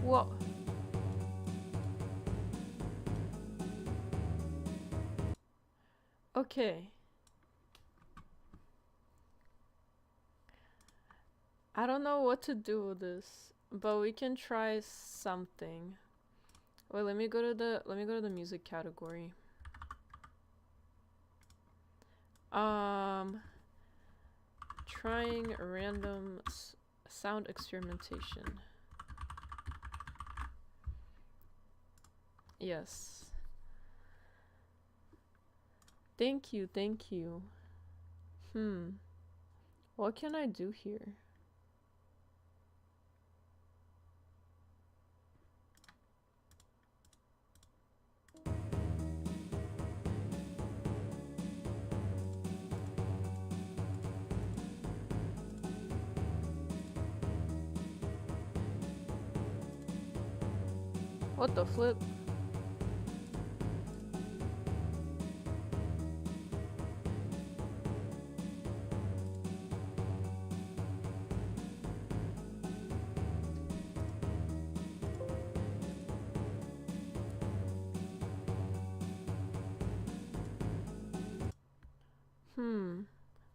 Whoa. Okay. I don't know what to do with this, but we can try something. Wait, let me go to the music category. Trying random sound experimentation. Yes. Thank you, thank you. What can I do here? What the flip?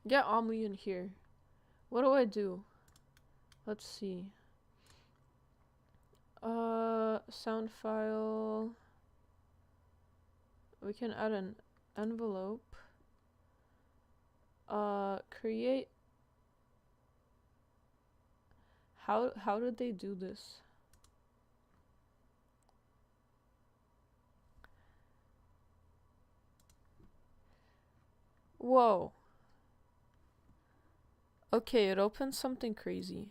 Get Omni in here. What do I do? Let's see. Sound file. We can add an envelope. Create. How did they do this? Whoa. Okay, it opens something crazy.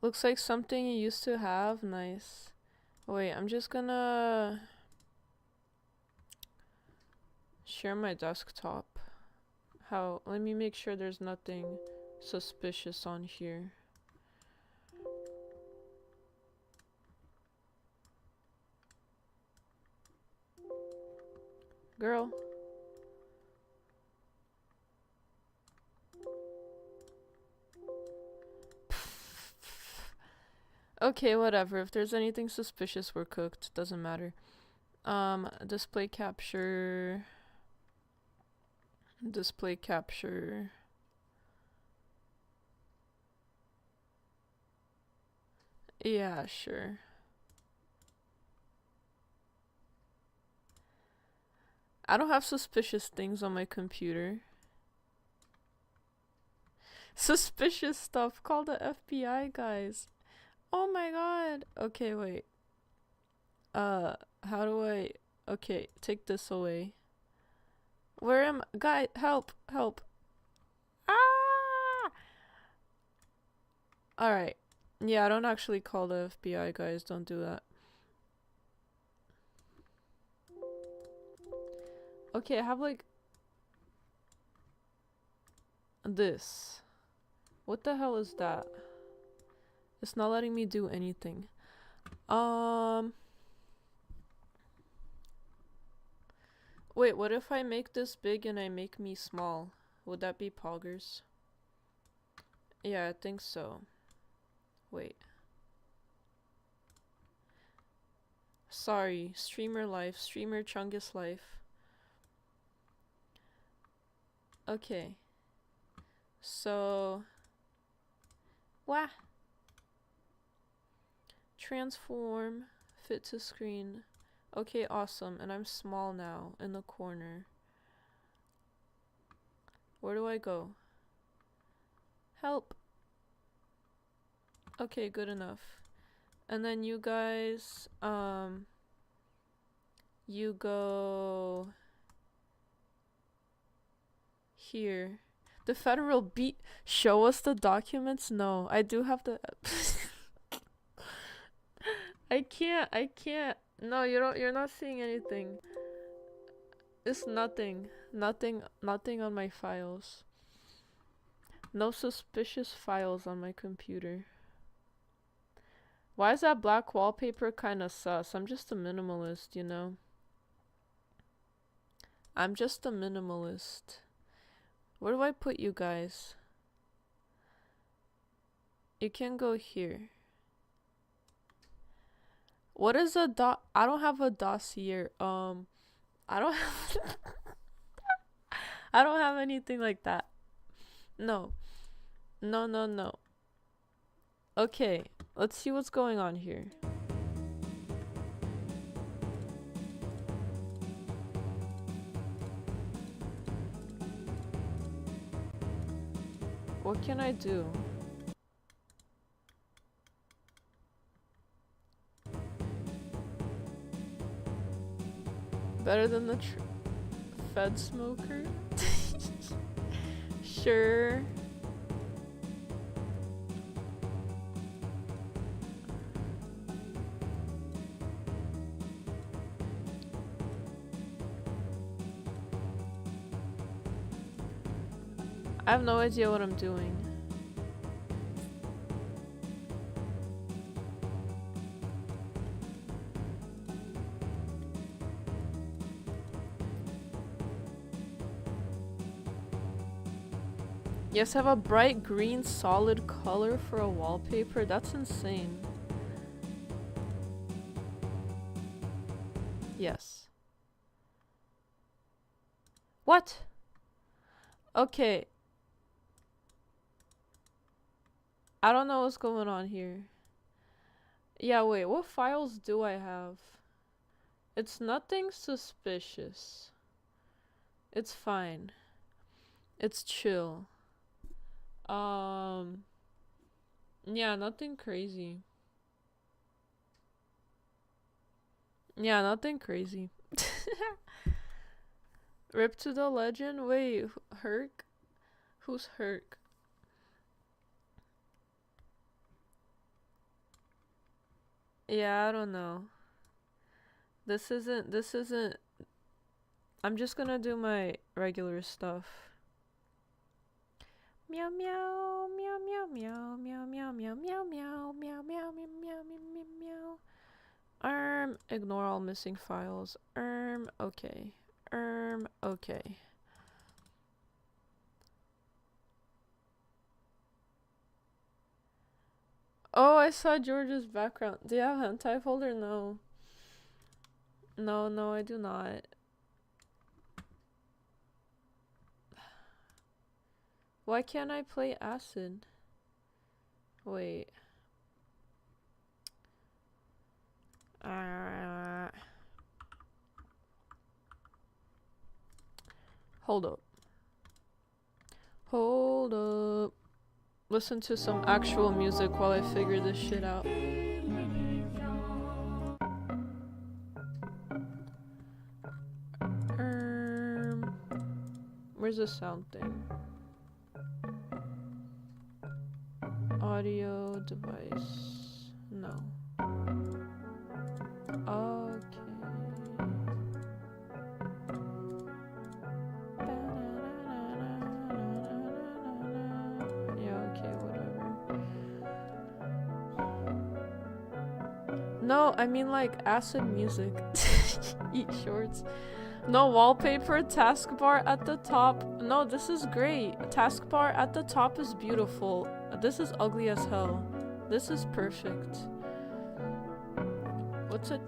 Looks like something you used to have. Nice. Wait, I'm just gonna share my desktop. Let me make sure there's nothing suspicious on here. Girl. Okay, whatever. If there's anything suspicious, we're cooked. Doesn't matter. Display capture. Display capture. Yeah, sure. I don't have suspicious things on my computer. Suspicious stuff. Call the FBI, guys. Oh my god. Okay, wait. How do I... Okay, take this away. Where am... Guy, help, help. Ah! Alright. Yeah, don't actually call the FBI, guys. Don't do that. Okay, I have like... this. What the hell is that? It's not letting me do anything. Wait, what if I make this big and I make me small? Would that be poggers? Yeah, I think so. Wait. Sorry, streamer life, streamer Chungus life. Okay. So... Wah! Transform, Fit to screen. Okay, awesome. And I'm small now in the corner. Where do I go? Help. Okay, good enough. And then you guys, you go here. The federal beat. Show us the documents? No, I do have to. I can't. No, you're not seeing anything. It's nothing on my files. No suspicious files on my computer. Why is that black wallpaper kinda sus? I'm just a minimalist, you know? I'm just a minimalist. Where do I put you guys? You can go here. What is a I don't have a dossier. I don't have I don't have anything like that. No. No. Okay, let's see what's going on here. What can I do? Better than the Fed smoker? Sure. I have no idea what I'm doing. Yes, have a bright green solid color for a wallpaper? That's insane. Yes. What? Okay. I don't know what's going on here. Yeah, wait, what files do I have? It's nothing suspicious. It's fine. It's chill. Yeah, nothing crazy. Yeah, nothing crazy. Rip to the legend? Wait, Herc? Who's Herc? Yeah, I don't know. This isn't I'm just gonna do my regular stuff. Meow meow meow meow meow meow meow meow meow meow meow meow meow meow meow meow. Ignore all missing files. Okay. Okay. Oh, I saw George's background. Do you have hentai folder? No. No, I do not. Why can't I play Acid? Wait. Hold up. Hold up. Listen to some actual music while I figure this shit out. Where's the sound thing? Audio device. No. Okay. Yeah, okay, whatever. No, I mean like acid music. Eat shorts. No wallpaper, taskbar at the top. No, this is great. Taskbar at the top is beautiful. This is ugly as hell. This is perfect. What's a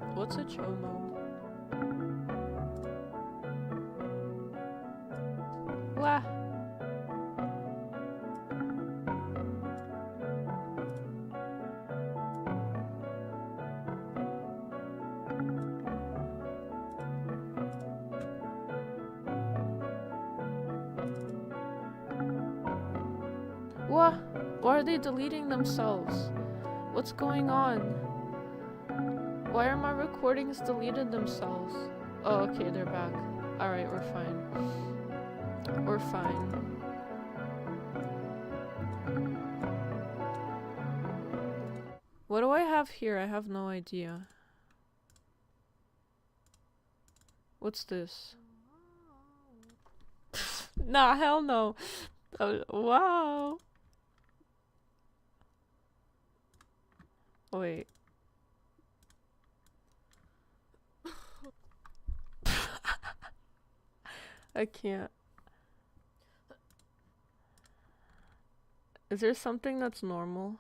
chomo? Wah. What? Why are they deleting themselves? What's going on? Why are my recordings deleted themselves? Oh, okay, they're back. Alright, we're fine. We're fine. What do I have here? I have no idea. What's this? Nah, hell no. Wow. Wait. I can't. Is there something that's normal?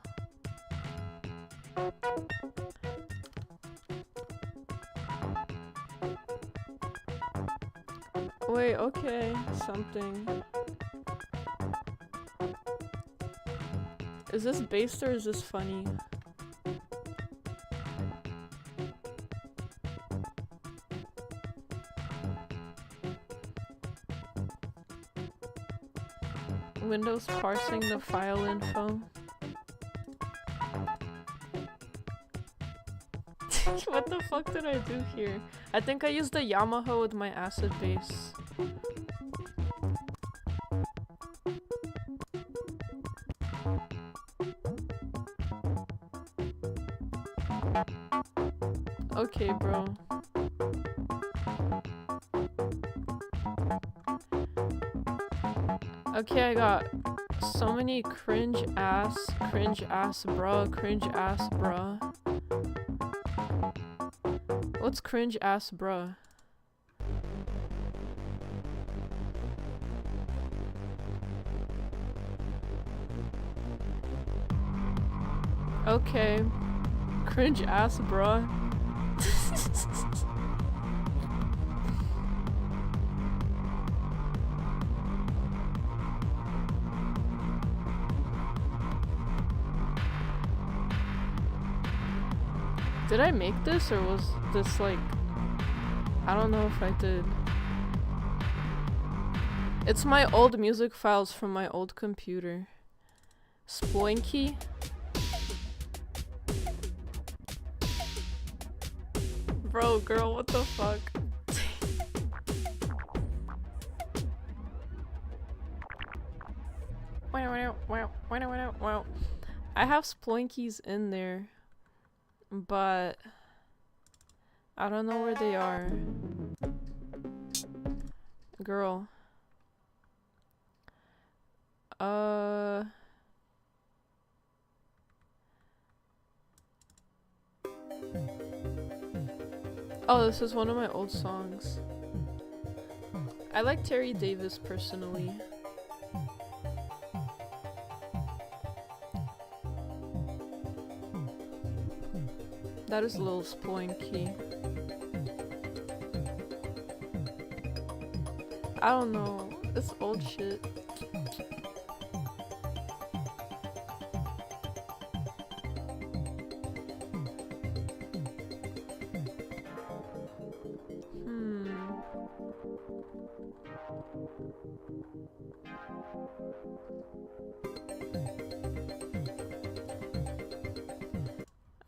Wait, okay, something. Is this based or is this funny? Windows parsing the file info. What the fuck did I do here? I think I used the Yamaha with my acid bass. Okay, bro. Okay, I got so many cringe ass bruh. What's cringe ass bruh? Okay. Cringe ass bruh. Did I make this or was this like... I don't know if I did. It's my old music files from my old computer. Sploinky? Bro, girl, what the fuck? I have Sploinkies in there, but I don't know where they are. Girl. Oh, this is one of my old songs. I like Terry Davis personally. That is Lil Sploinky. I don't know. It's old shit.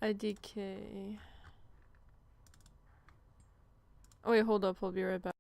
IDK. Oh wait, hold up, I'll be right back.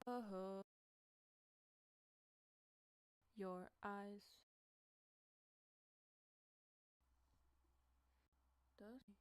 Oh, your eyes. Does he?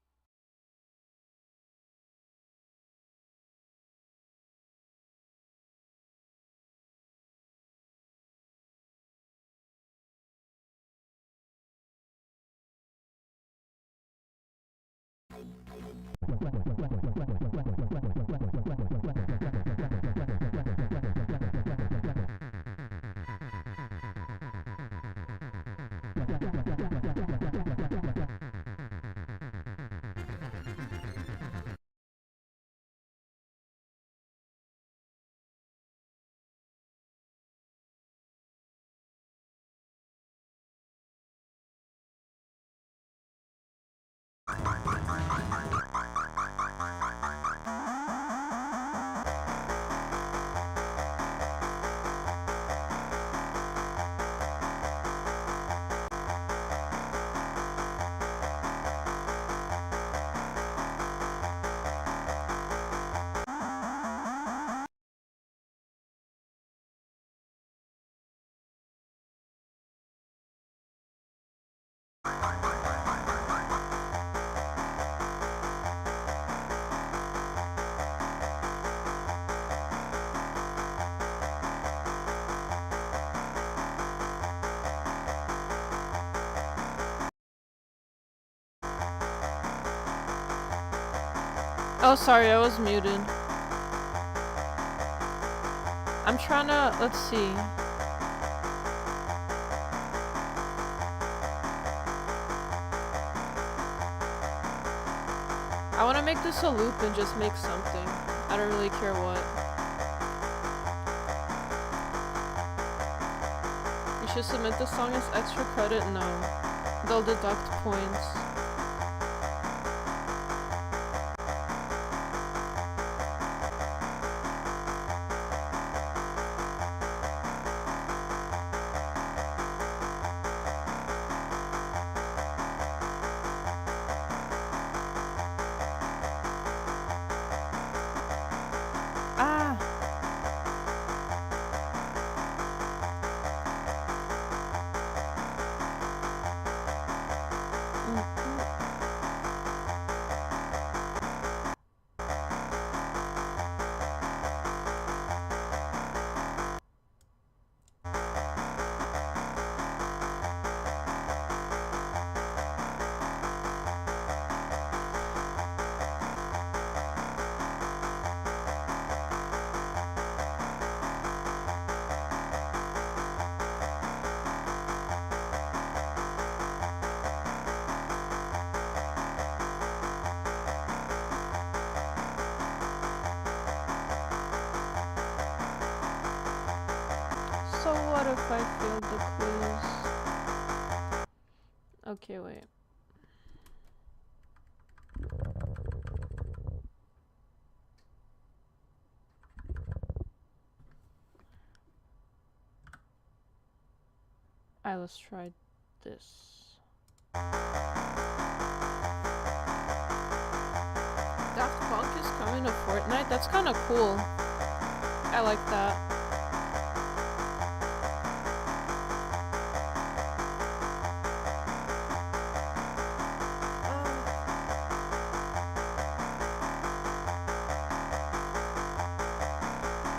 Oh, sorry, I was muted. I'm trying to, let's see. I want to make this a loop and just make something. I don't really care what. You should submit the song as extra credit? No. They'll deduct points. So what if I failed the quiz? Okay, wait. Alright, let's try this. Daft Punk is coming to Fortnite? That's kind of cool. I like that.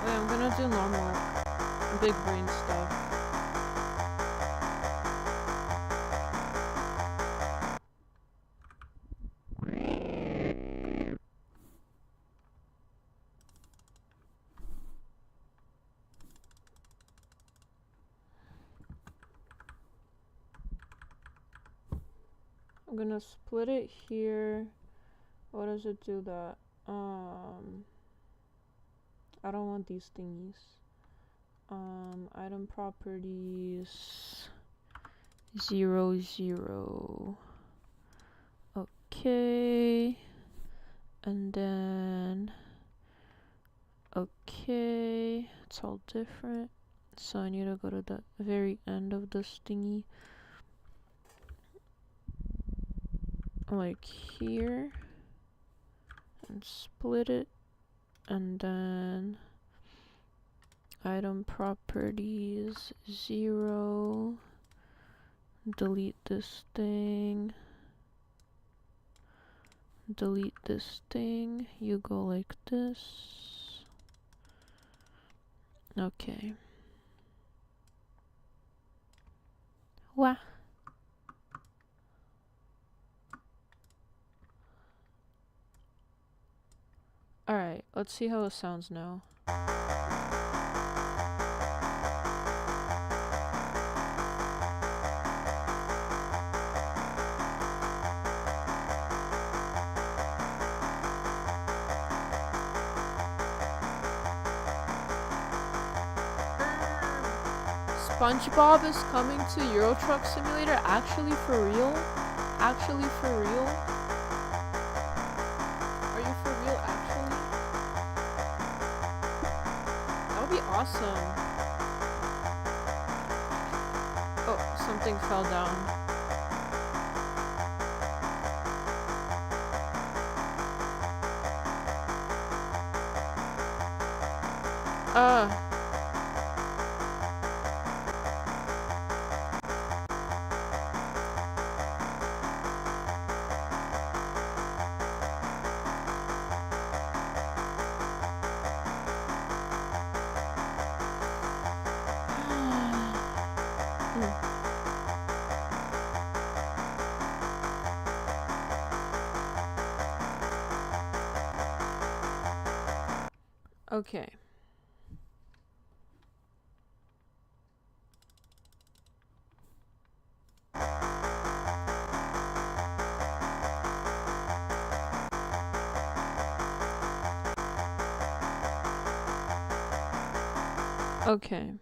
Wait, I'm gonna do normal big brain stuff. I'm gonna split it here. What does it do that? I don't want these thingies. Item properties 0, 0. Okay. And then okay, it's all different. So I need to go to the very end of this thingy. Like here. And split it. And then item properties 0. Delete this thing. Delete this thing. You go like this. Okay. Wah. Alright, let's see how it sounds now. SpongeBob is coming to Euro Truck Simulator? Actually for real? Actually for real? Are you for real actually? That would be awesome. Oh, something fell down. Okay. Okay.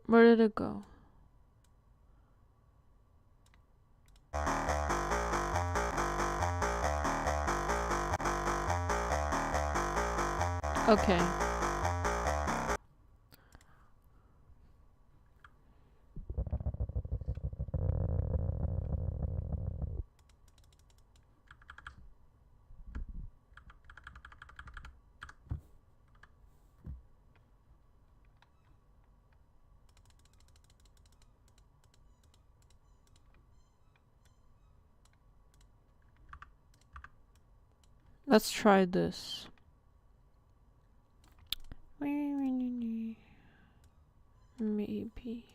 Where did it go? Okay. Let's try this. Maybe.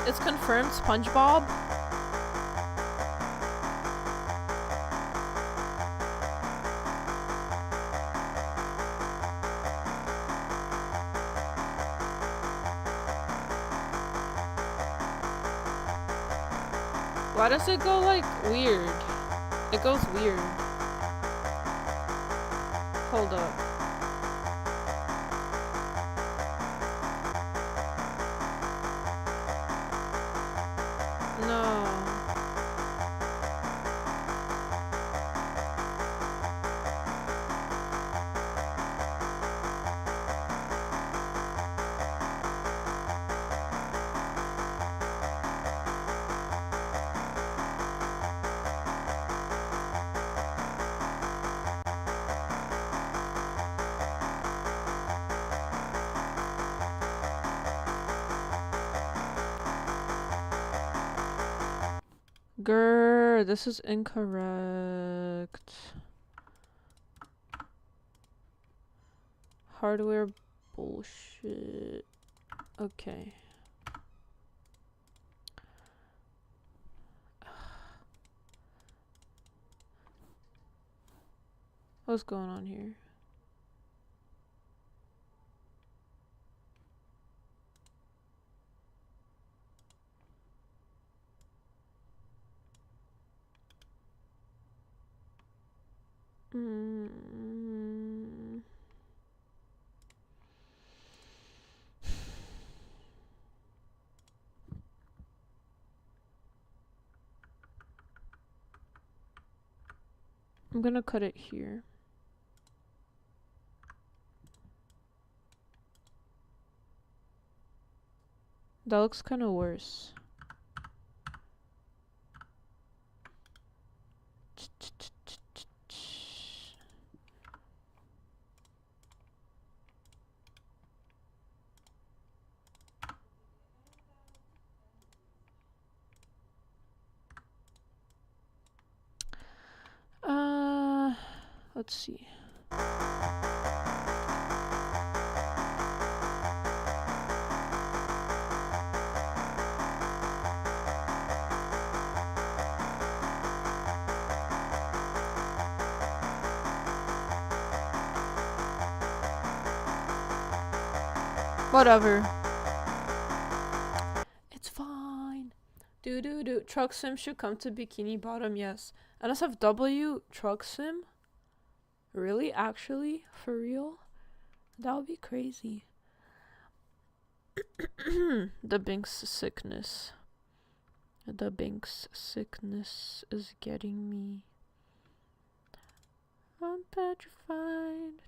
It's confirmed SpongeBob. Why does it go like weird? It goes weird. Hold up. No. Grr, this is incorrect. Hardware bullshit. Okay. What's going on here? I'm gonna cut it here. That looks kind of worse. Let's see. Whatever. It's fine. Do. Truck Sim should come to Bikini Bottom, yes. NSFW Truck Sim? Really? Actually? For real? That would be crazy. The Binks sickness. The Binks sickness is getting me. I'm petrified.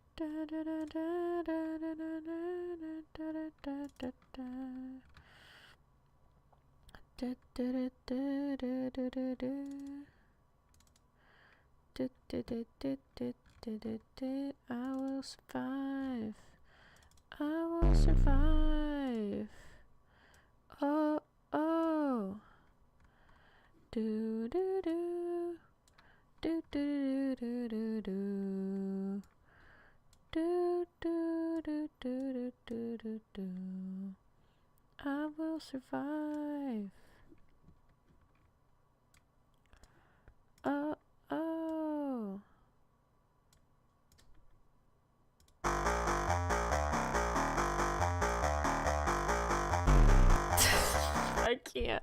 I will survive. I will survive. Oh, oh. Do. I will survive. Oh.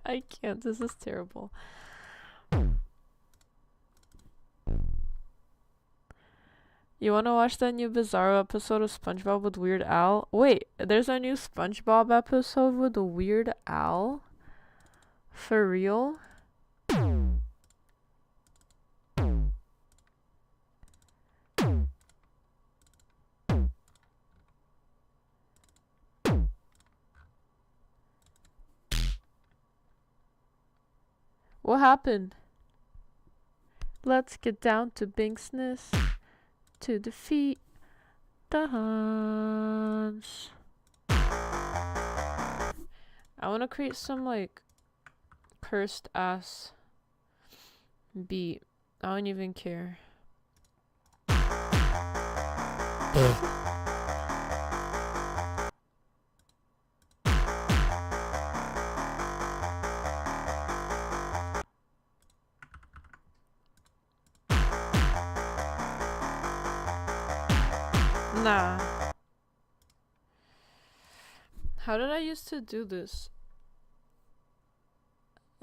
I can't. This is terrible. You wanna watch that new Bizarro episode of SpongeBob with Weird Al? Wait, there's a new SpongeBob episode with Weird Al? For real? What happened? Let's get down to Binksness to defeat the Huns. I want to create some like cursed ass beat. I don't even care. Nah. How did I used to do this?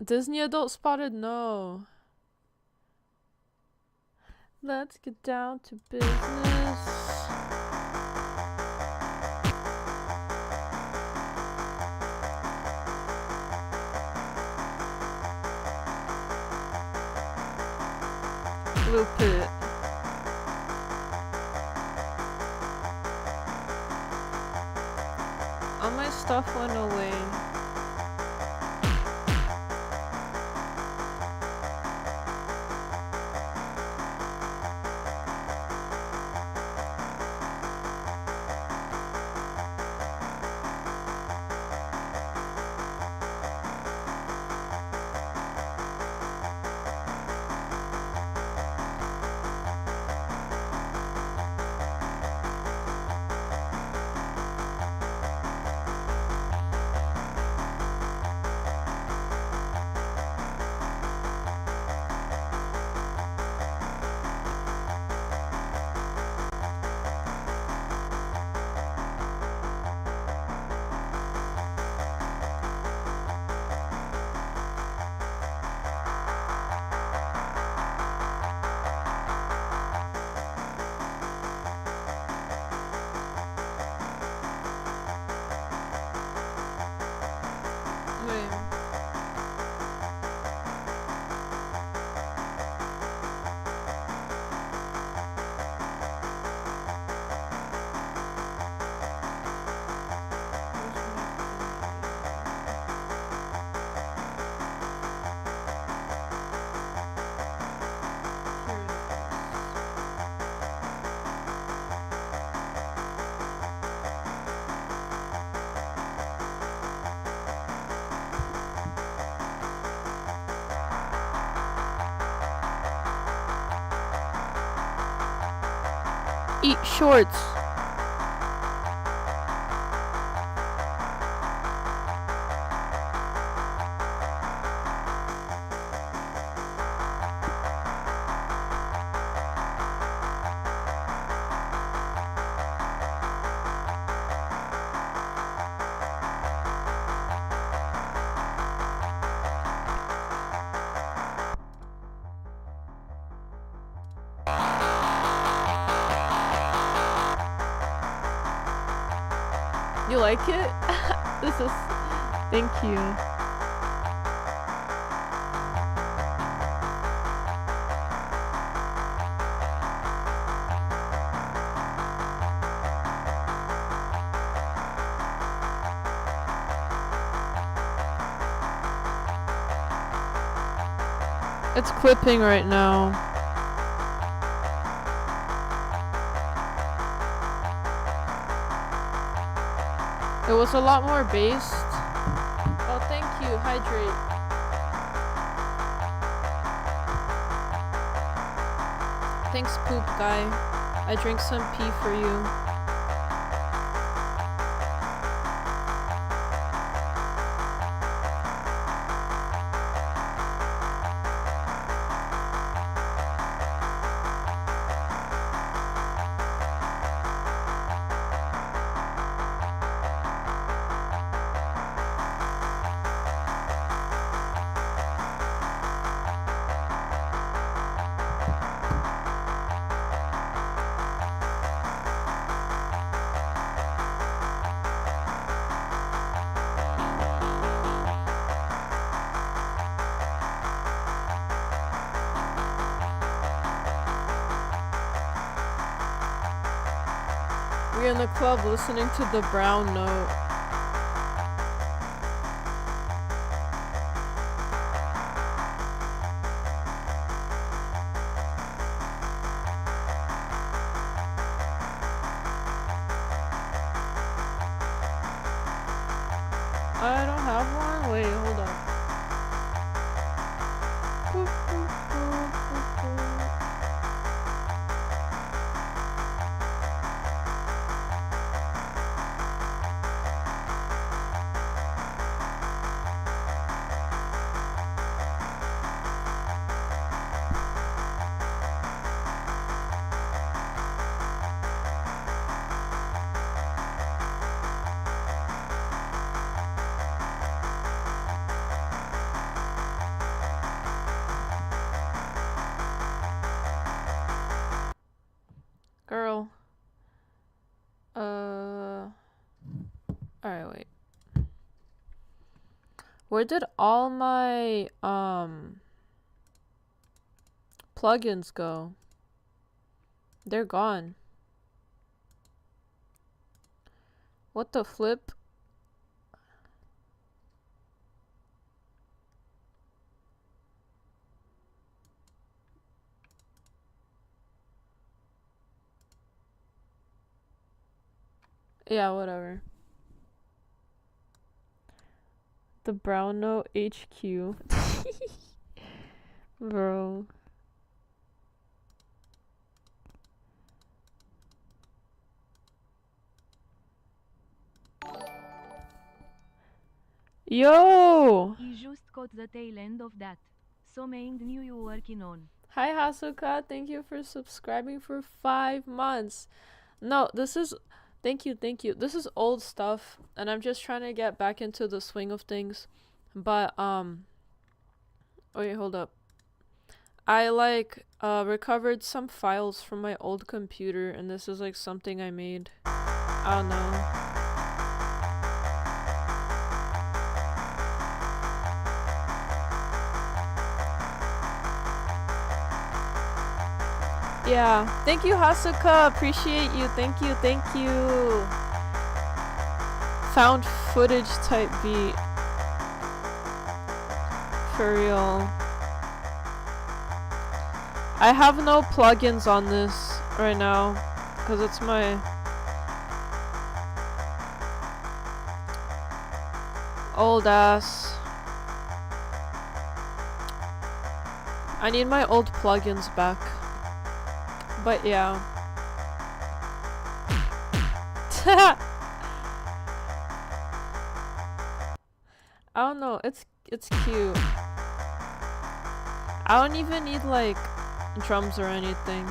Disney Adult Spotted? No. Let's get down to business. Loop it. All my stuff went away. Eat shorts. You like it? This is... Thank you. It's clipping right now. It was a lot more based. Oh, thank you. Hydrate. Thanks, poop guy. I drank some pee for you. We're in the club listening to the brown note. I don't have one? Wait, hold up. Girl. Alright, wait. Where did all my, plugins go? They're gone. What the flip? Yeah, whatever. The brown note HQ. Bro. Yo! I just caught the tail end of that. Something new you working on. Hi Hasuka, thank you for subscribing for 5 months. No, this is thank you. This is old stuff and I'm just trying to get back into the swing of things. But wait, hold up. I like recovered some files from my old computer and this is like something I made. I don't know. Yeah, thank you Hasuka, appreciate you, thank you. Found footage type beat. For real. I have no plugins on this right now, because it's my old ass. I need my old plugins back. But yeah. I don't know, it's cute. I don't even need like drums or anything.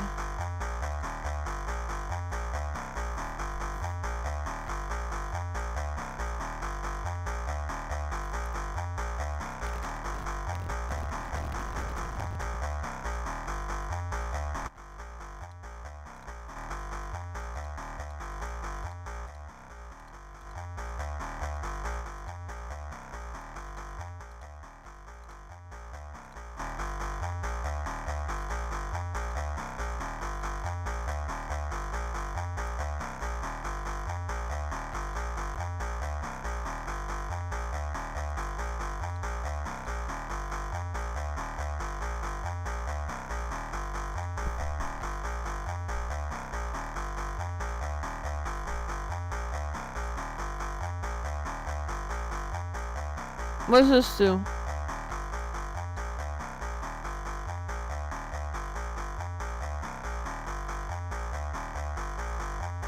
What does this do?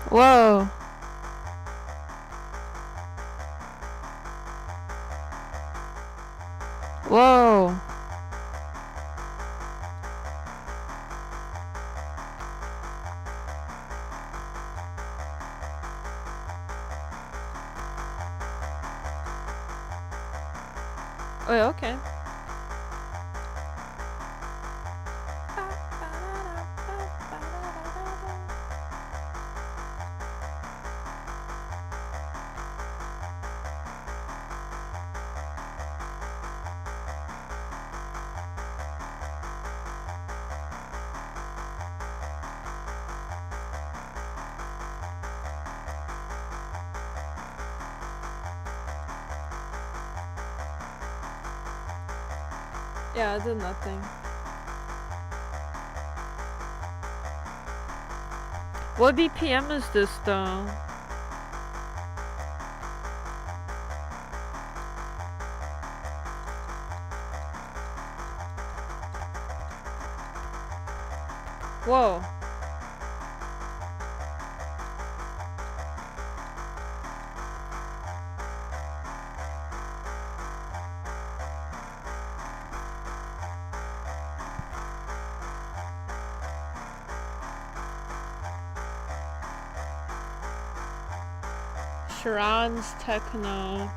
Whoa. Whoa. Oh, yeah, okay. Yeah, I did nothing. What BPM is this though? Whoa. Sharon's techno.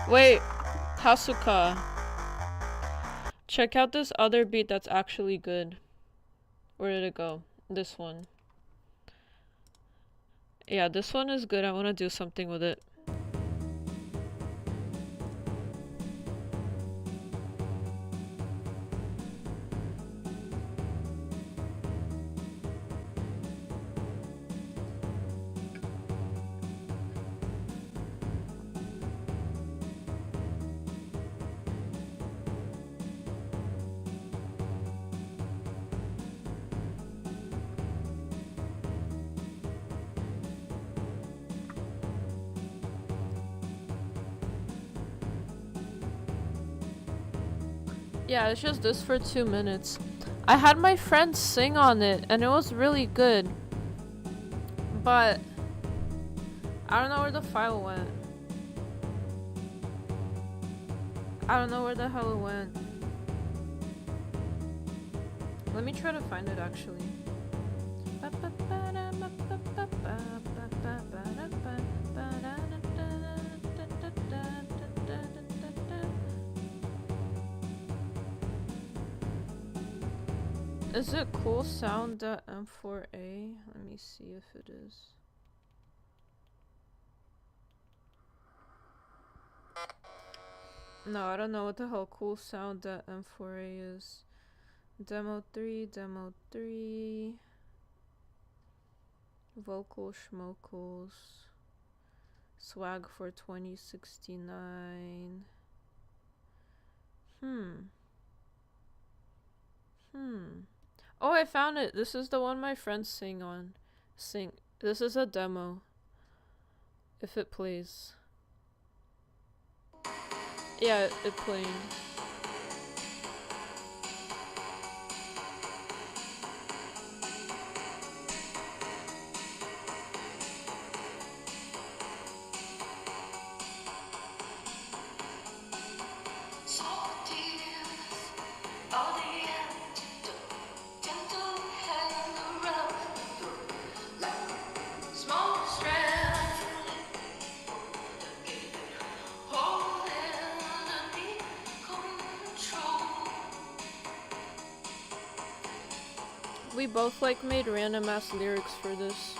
Wait, Hasuka. Check out this other beat that's actually good. Where did it go? This one. Yeah, this one is good. I want to do something with it. Yeah, it's just this for 2 minutes. I had my friend sing on it, and it was really good. But I don't know where the file went. I don't know where the hell it went. Let me try to find it actually. Is it cool sound M4A? Let me see if it is. No, I don't know what the hell cool sound M4A is. Demo 3. Vocal schmocals. Swag for 2069. Oh, I found it. This is the one my friends sing on. This is a demo. If it plays. Yeah, it playing. We both like made random ass lyrics for this.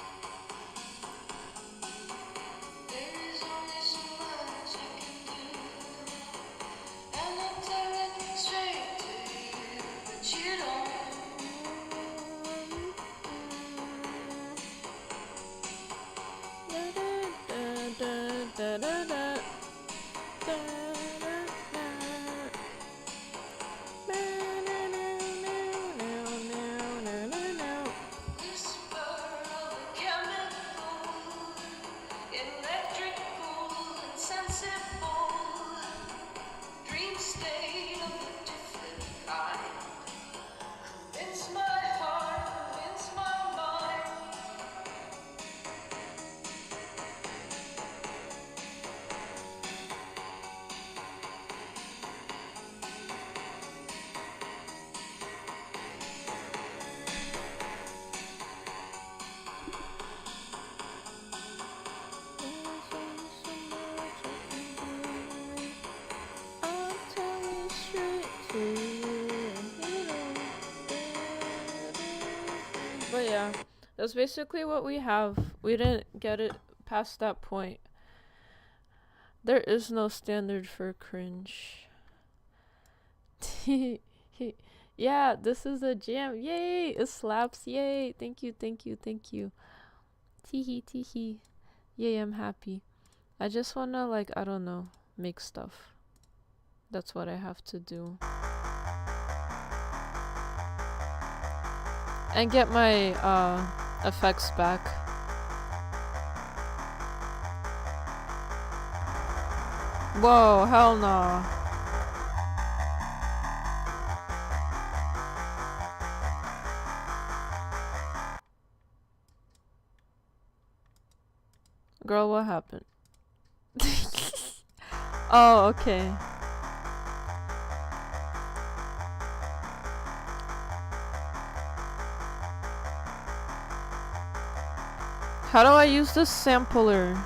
But yeah, that's basically what we have. We didn't get it past that point. There is no standard for cringe. Yeah, this is a jam. Yay! It slaps. Yay! Thank you. Teehee. Yay, I'm happy. I just wanna, like, I don't know, make stuff. That's what I have to do. And get my effects back. Whoa, hell no. Girl, what happened? Oh, okay. How do I use this sampler?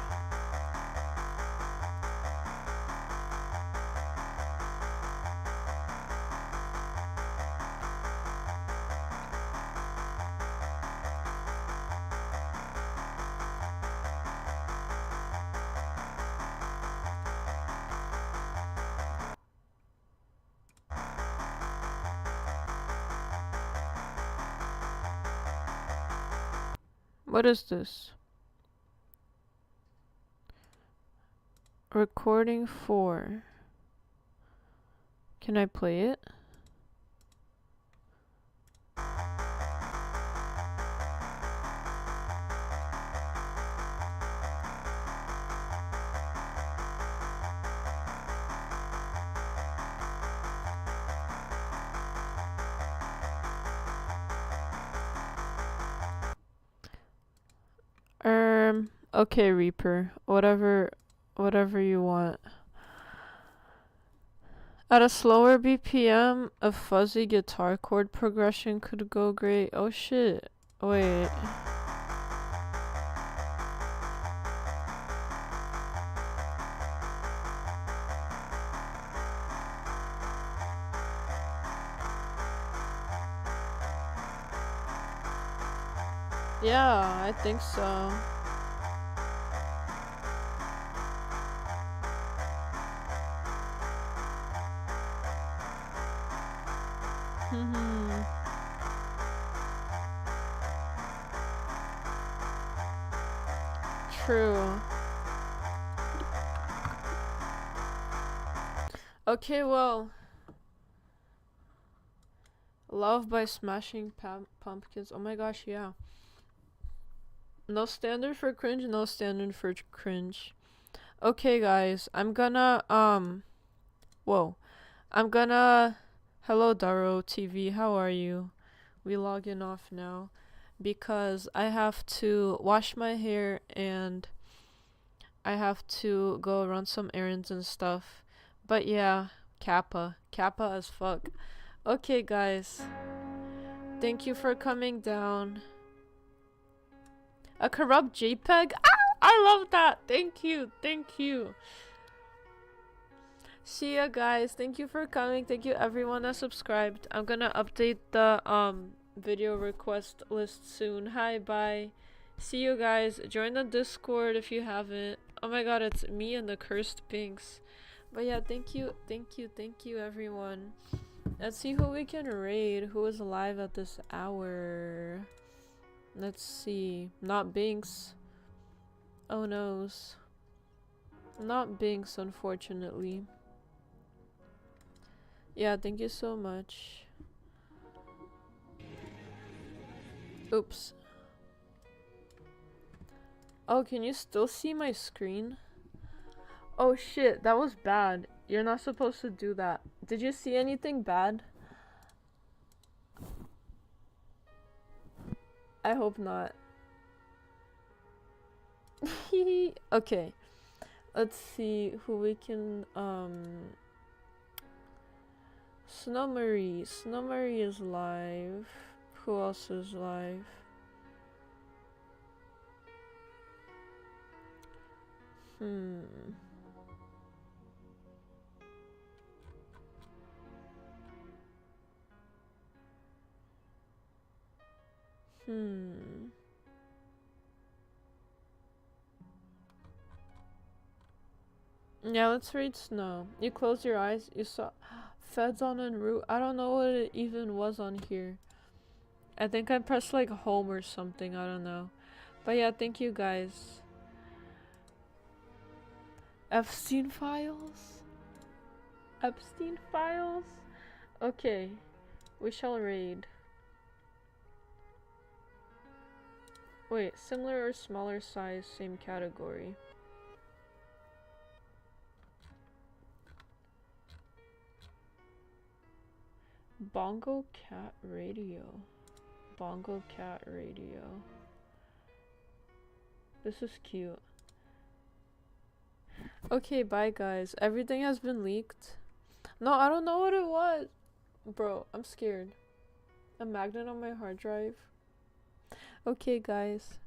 What is this? Recording 4. Can I play it? Okay, Reaper. Whatever you want. At a slower BPM, a fuzzy guitar chord progression could go great. Oh shit. Wait. Yeah, I think so. True. Okay, well. Love by Smashing Pumpkins. Oh my gosh, yeah. No standard for cringe, no standard for cringe. Okay, guys, I'm gonna, whoa. I'm gonna, hello, Daro TV, how are you? We logging off now because I have to wash my hair and I have to go run some errands and stuff. But yeah, Kappa as fuck. Okay, guys, thank you for coming down. A corrupt JPEG? Ah, I love that. Thank you. See ya, guys. Thank you for coming. Thank you everyone that subscribed. I'm gonna update the video request list soon. Hi, bye. See you guys. Join the Discord if you haven't. Oh my god, it's me and the cursed Binks. But yeah, thank you everyone. Let's see who we can raid. Who is live at this hour? Let's see. Not Binks. Oh noes. Not Binks, unfortunately. Yeah, thank you so much. Oops. Oh, can you still see my screen? Oh shit, that was bad. You're not supposed to do that. Did you see anything bad? I hope not. Okay. Let's see who we can Snow Marie. Snow Marie is live. Who else is live? Yeah, let's read Snow. You close your eyes, you saw Feds on en route. I don't know what it even was on here. I think I pressed like home or something, I don't know. But yeah, thank you guys. Epstein Files? Epstein Files? Okay, we shall raid. Wait, similar or smaller size, same category. Bongo Cat Radio. Bongo Cat Radio. This is cute. Okay, bye guys. Everything has been leaked. No, I don't know what it was. Bro, I'm scared. A magnet on my hard drive. Okay, guys.